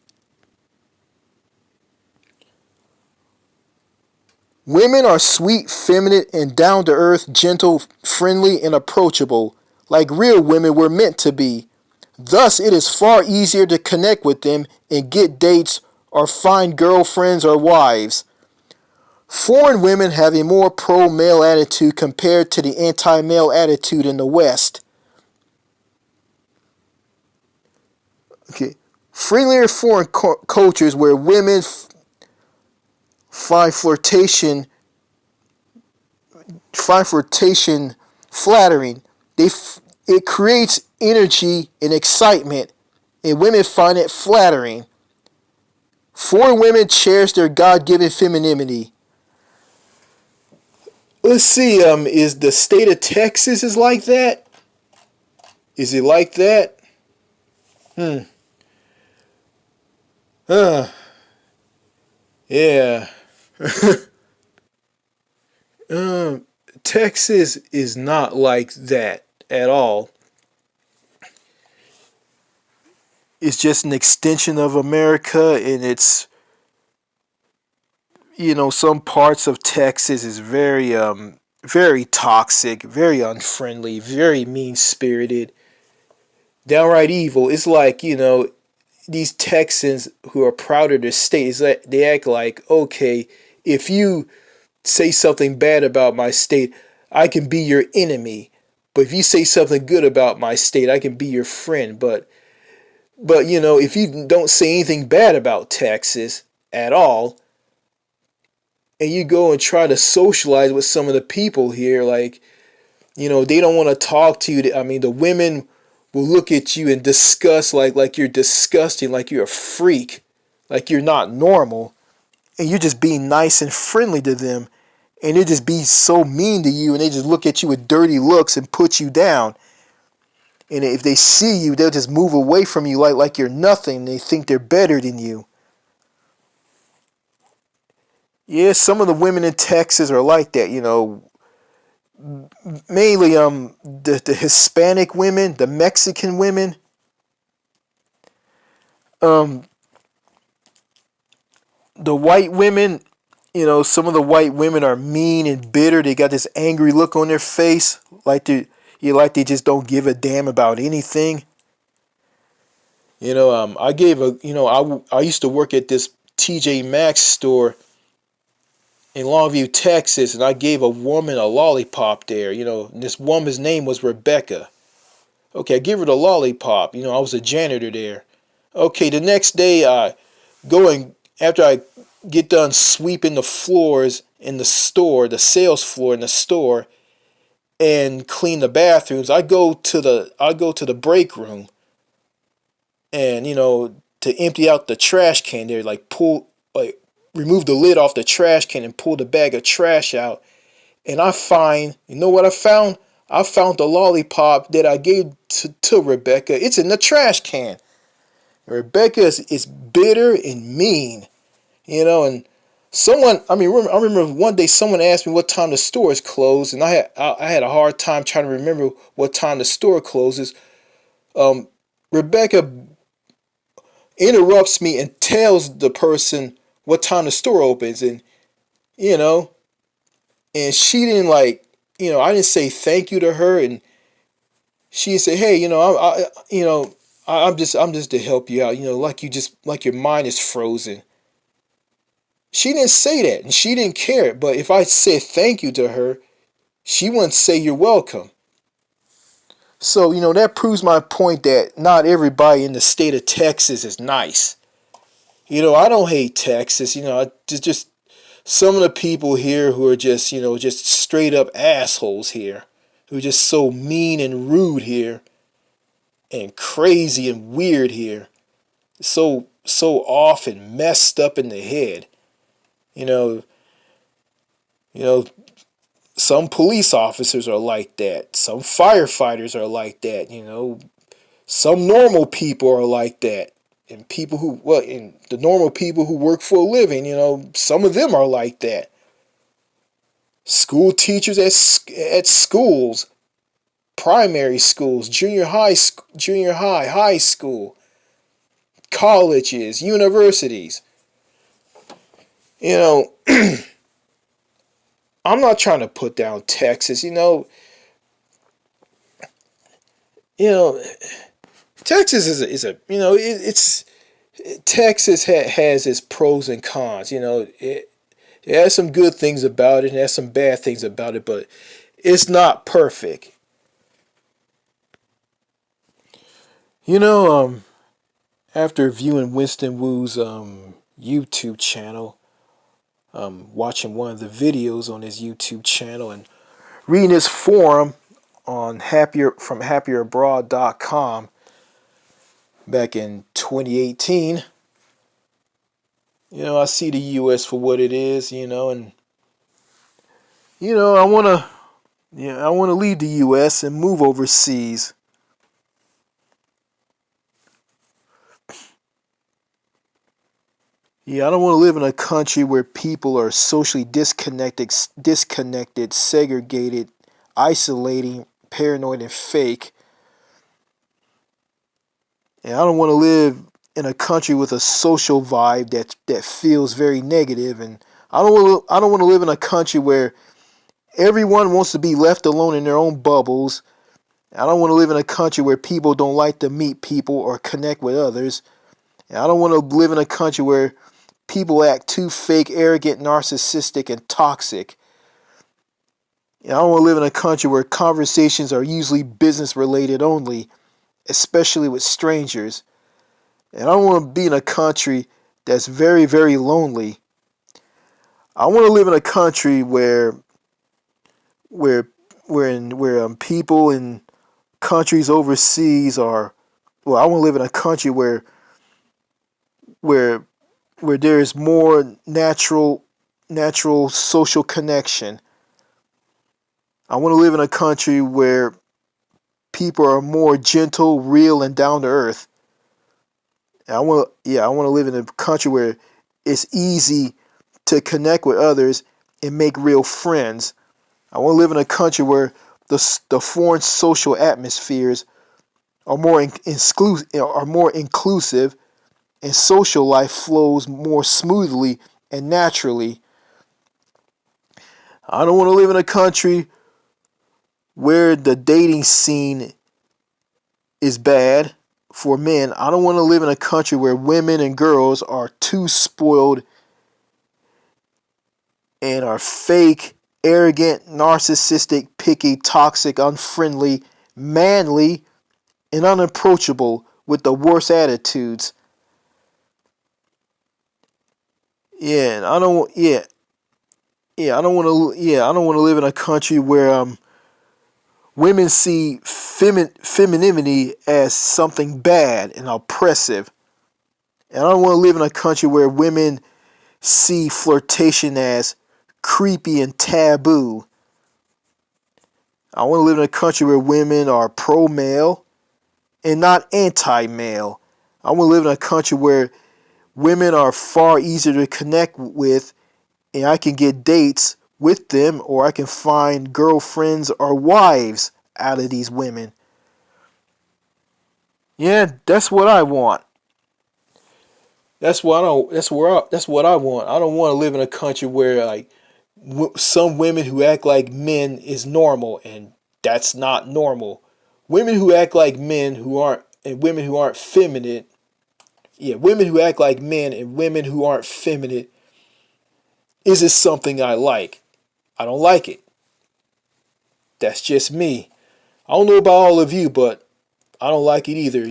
[SPEAKER 1] Women are sweet, feminine, and down to earth, gentle, friendly, and approachable, like real women were meant to be. Thus, it is far easier to connect with them and get dates or find girlfriends or wives. Foreign women have a more pro male attitude compared to the anti male attitude in the West. Okay. Friendlier foreign cultures where women find flirtation flattering. It creates energy and excitement, and women find it flattering. Foreign women cherish their God-given femininity. Let's see. Is the state of Texas is like that? Is it like that? Hmm. Uh. Yeah. um. Texas is not like that at all. It's just an extension of America, and it's, some parts of Texas is very toxic, very unfriendly, very mean spirited, downright evil. It's like, these Texans who are proud of their state, it's like they act like, okay, if you say something bad about my state, I can be your enemy. But if you say something good about my state, I can be your friend. But if you don't say anything bad about Texas at all, and you go and try to socialize with some of the people here, like, they don't want to talk to you. I mean, the women will look at you and discuss like you're disgusting, like you're a freak, like you're not normal, and you're just being nice and friendly to them, and they just be so mean to you, and they just look at you with dirty looks and put you down. And if they see you, they'll just move away from you like you're nothing. They think they're better than you. Yeah, some of the women in Texas are like that. Mainly the Hispanic women, the Mexican women. Um, the white women, some of the white women are mean and bitter. They got this angry look on their face, like they just don't give a damn about anything. I gave a, I used to work at this TJ Maxx store in Longview, Texas, and I gave a woman a lollipop there. And this woman's name was Rebecca. Okay, I give her the lollipop. I was a janitor there. Okay, the next day I go and after I get done sweeping the floors in the store, the sales floor in the store, and clean the bathrooms, I go to the break room, and to empty out the trash can there, like remove the lid off the trash can and pull the bag of trash out, and I find, what I found? I found the lollipop that I gave to Rebecca. It's in the trash can. Rebecca is bitter and mean, and I remember one day someone asked me what time the store is closed, and I had a hard time trying to remember what time the store closes. Um, Rebecca interrupts me and tells the person what time the store opens, and you know, and she didn't I didn't say thank you to her, and she said, hey, I'm just to help you out, like your mind is frozen. She didn't say that, and she didn't care. But if I said thank you to her, she wouldn't say you're welcome. So, that proves my point that not everybody in the state of Texas is nice. I don't hate Texas. Just some of the people here who are just straight up assholes here, who are just so mean and rude here. and crazy and weird here. So off and messed up in the head. You know, you know, some police officers are like that. Some firefighters are like that. Some normal people are like that. And and the normal people who work for a living, some of them are like that. School teachers at schools, primary schools, junior high, high school, colleges, universities. You know, I'm not trying to put down Texas. You know, Texas it's Texas has its pros and cons. It has some good things about it and has some bad things about it, but it's not perfect. You know, after viewing Winston Wu's YouTube channel, watching one of the videos on his YouTube channel, and reading his forum on happierabroad.com back in 2018, I see the U.S. for what it is, and I want to leave the U.S. and move overseas. Yeah, I don't want to live in a country where people are socially disconnected, segregated, isolating, paranoid, and fake. And I don't want to live in a country with a social vibe that feels very negative. And I don't want to live in a country where everyone wants to be left alone in their own bubbles. I don't want to live in a country where people don't like to meet people or connect with others. And I don't want to live in a country where people act too fake, arrogant, narcissistic, and toxic. I don't want to live in a country where conversations are usually business related only, especially with strangers. And I don't want to be in a country that's very, very lonely. I want to live in a country where people in countries overseas are. Well, I want to live in a country where there is more natural social connection. I want to live in a country where people are more gentle, real, and down to earth. I want to live in a country where it's easy to connect with others and make real friends. I want to live in a country where the foreign social atmospheres are more inclusive, and social life flows more smoothly and naturally. I don't want to live in a country where the dating scene is bad for men. I don't want to live in a country where women and girls are too spoiled and are fake, arrogant, narcissistic, picky, toxic, unfriendly, manly, and unapproachable with the worst attitudes. Yeah, and I don't. I don't want to. I don't want to live in a country where women see femininity as something bad and oppressive. And I don't want to live in a country where women see flirtation as creepy and taboo. I want to live in a country where women are pro-male and not anti-male. I want to live in a country where women are far easier to connect with, and I can get dates with them, or I can find girlfriends or wives out of these women. Yeah, that's what I want. That's what I. That's what I want. I don't want to live in a country where some women who act like men is normal, and that's not normal. Women who act like men who aren't, and women who aren't feminine. Yeah, women who act like men and women who aren't feminine isn't something I like. I don't like it. That's just me. I don't know about all of you, but I don't like it either.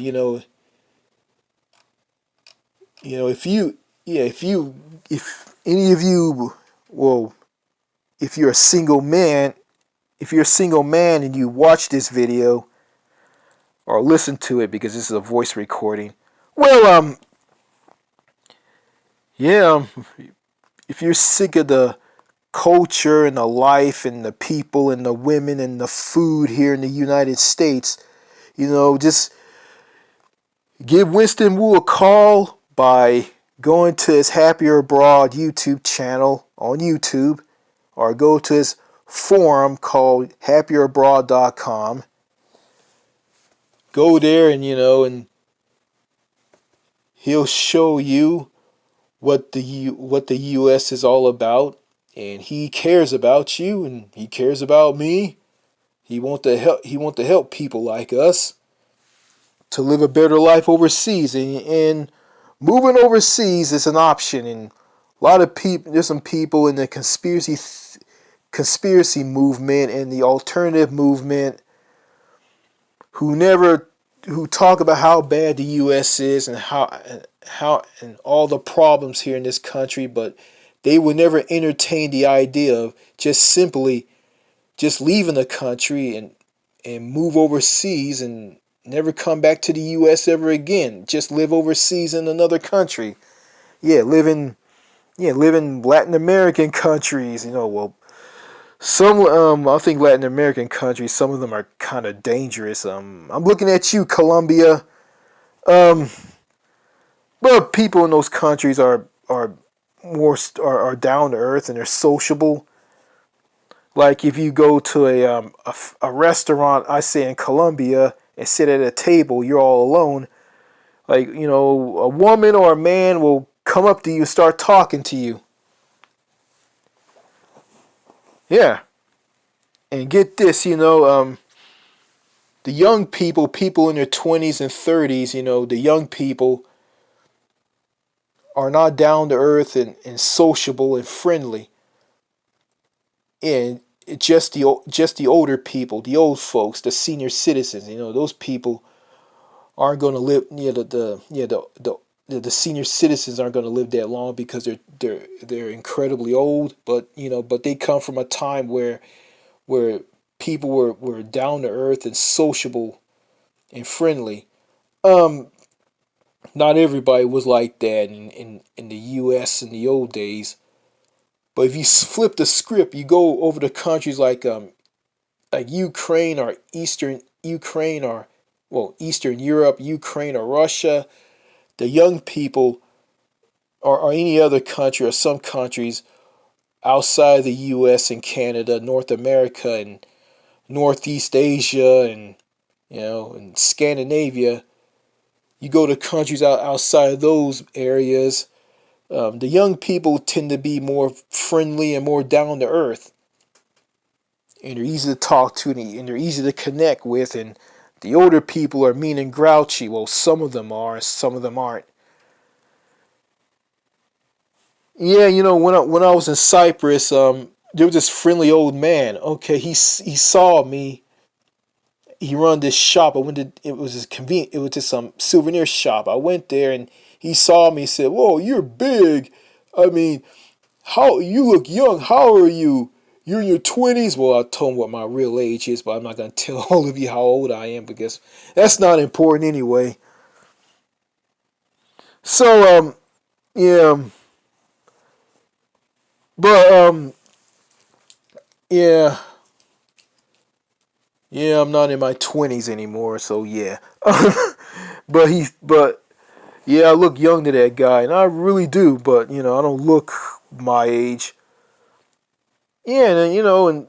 [SPEAKER 1] If you, yeah, if any of you, well, if you're a single man, if you're a single man and you watch this video, or listen to it because this is a voice recording. Well, yeah, if you're sick of the culture and the life and the people and the women and the food here in the United States, just give Winston Wu a call by going to his Happier Abroad YouTube channel on YouTube, or go to his forum called happierabroad.com. Go there and he'll show you what the US is all about, and he cares about you and he cares about me. He want to help people like us to live a better life overseas, and moving overseas is an option. And a lot of people, there's some people in the conspiracy movement and the alternative movement who never who talk about how bad the US is and how and all the problems here in this country, but they would never entertain the idea of just leaving the country and move overseas and never come back to the US ever again. Just live overseas in another country. Live in Latin American countries. Well, I think Latin American countries, some of them are kind of dangerous. I'm looking at you, Colombia. Um, but people in those countries are are down to earth and they're sociable. Like if you go to a restaurant, I say in Colombia, and sit at a table, you're all alone. Like a woman or a man will come up to you and start talking to you. Yeah, and get this, the young people in their 20s and 30s, the young people are not down to earth and sociable and friendly. And just the older people, the old folks, the senior citizens, those people aren't going to live. The senior citizens aren't going to live that long because they're incredibly old. But they come from a time where people were down to earth and sociable and friendly. Um, Not everybody was like that in the U.S. in the old days. But if you flip the script, you go over to countries like Ukraine or Eastern Europe, Ukraine or Russia. The young people, or any other country, or some countries outside the U.S. and Canada, North America and Northeast Asia, and and Scandinavia. You go to countries outside of those areas. The young people tend to be more friendly and more down to earth, and they're easy to talk to, and they're easy to connect with. And the older people are mean and grouchy. Well, some of them are, some of them aren't. Yeah, when I was in Cyprus, there was this friendly old man. Okay, he saw me. He run this shop. I went to it was this convenient. It was just some souvenir shop. I went there and he saw me. Said, "Whoa, you're big. I mean, how you look young. How are you? You're in your 20s." Well, I told him what my real age is, but I'm not gonna tell all of you how old I am because that's not important anyway. So yeah, but yeah, yeah, I'm not in my 20s anymore. So yeah, but yeah, I look young to that guy, and I really do. But I don't look my age. Yeah, and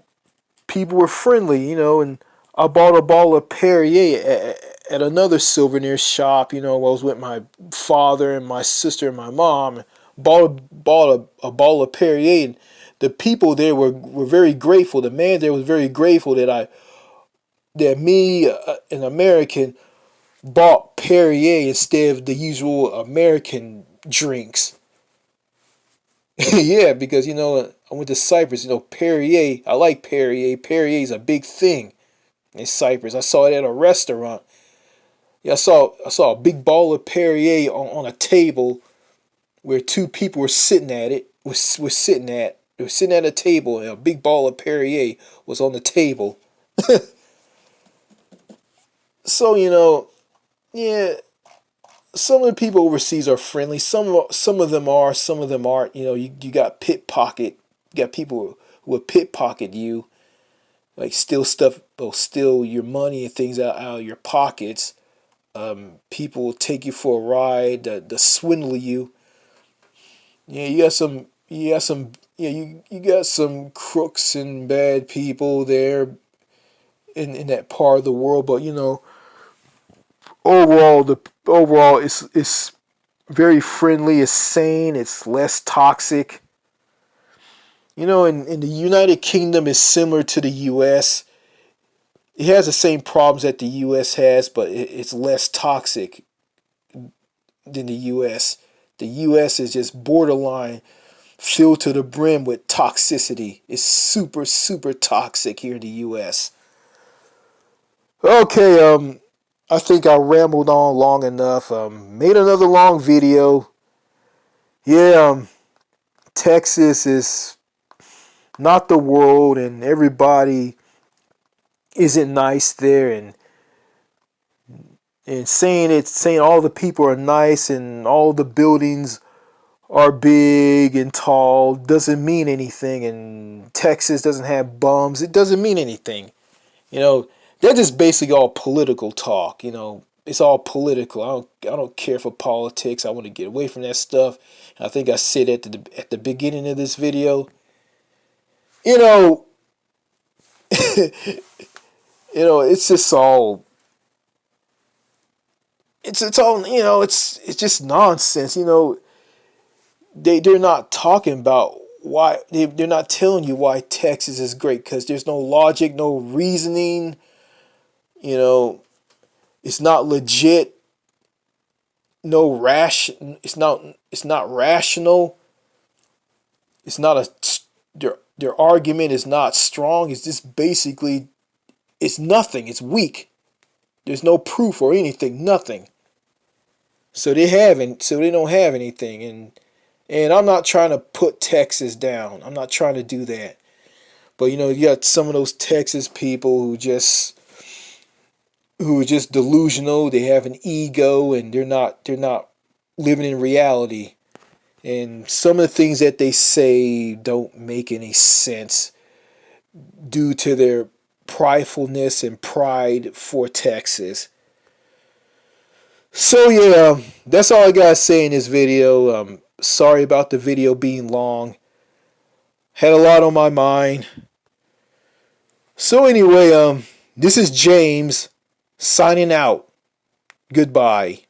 [SPEAKER 1] people were friendly, and I bought a bottle of Perrier at another souvenir shop. I was with my father and my sister and my mom. Bought a bottle of Perrier, and the people there were very grateful. The man there was very grateful that me, an American, bought Perrier instead of the usual American drinks. Yeah, because I went to Cyprus. Perrier. I like Perrier. Perrier is a big thing in Cyprus. I saw it at a restaurant. Yeah, I saw a big ball of Perrier on a table where two people were sitting at it. Was sitting at They were sitting at a table, and a big ball of Perrier was on the table. So yeah, some of the people overseas are friendly. Some of them are, some of them aren't. You got pickpocket. You got people who will pickpocket you, like steal stuff, or steal your money and things out of your pockets. People will take you for a ride, to swindle you. Yeah, you got some crooks and bad people there in that part of the world. But overall, it's very friendly. It's sane. It's less toxic. In the United Kingdom is similar to the U.S. It has the same problems that the U.S. has, but it's less toxic than the U.S. The U.S. is just borderline filled to the brim with toxicity. It's super, super toxic here in the U.S. Okay, I think I rambled on long enough. Made another long video. Yeah, Texas is not the world, and everybody isn't nice there, and saying all the people are nice and all the buildings are big and tall doesn't mean anything, and Texas doesn't have bums. It doesn't mean anything. You know, they're just basically all political talk. It's all political. I don't care for politics. I want to get away from that stuff. I think I said at the beginning of this video. You know, it's just all it's all it's just nonsense. They're not talking about why they're not telling you why Texas is great, because there's no logic, no reasoning. You know, it's not legit. No ration. It's not rational. It's not a their argument is not strong. It's just basically it's nothing. It's weak. There's no proof or anything. Nothing. So they don't have anything, and I'm not trying to put Texas down. I'm not trying to do that. But you got some of those Texas people who are just delusional. They have an ego, and they're not living in reality. And some of the things that they say don't make any sense due to their pridefulness and pride for Texas. So yeah, that's all I gotta say in this video. Sorry about the video being long. Had a lot on my mind. So anyway, this is James signing out. Goodbye.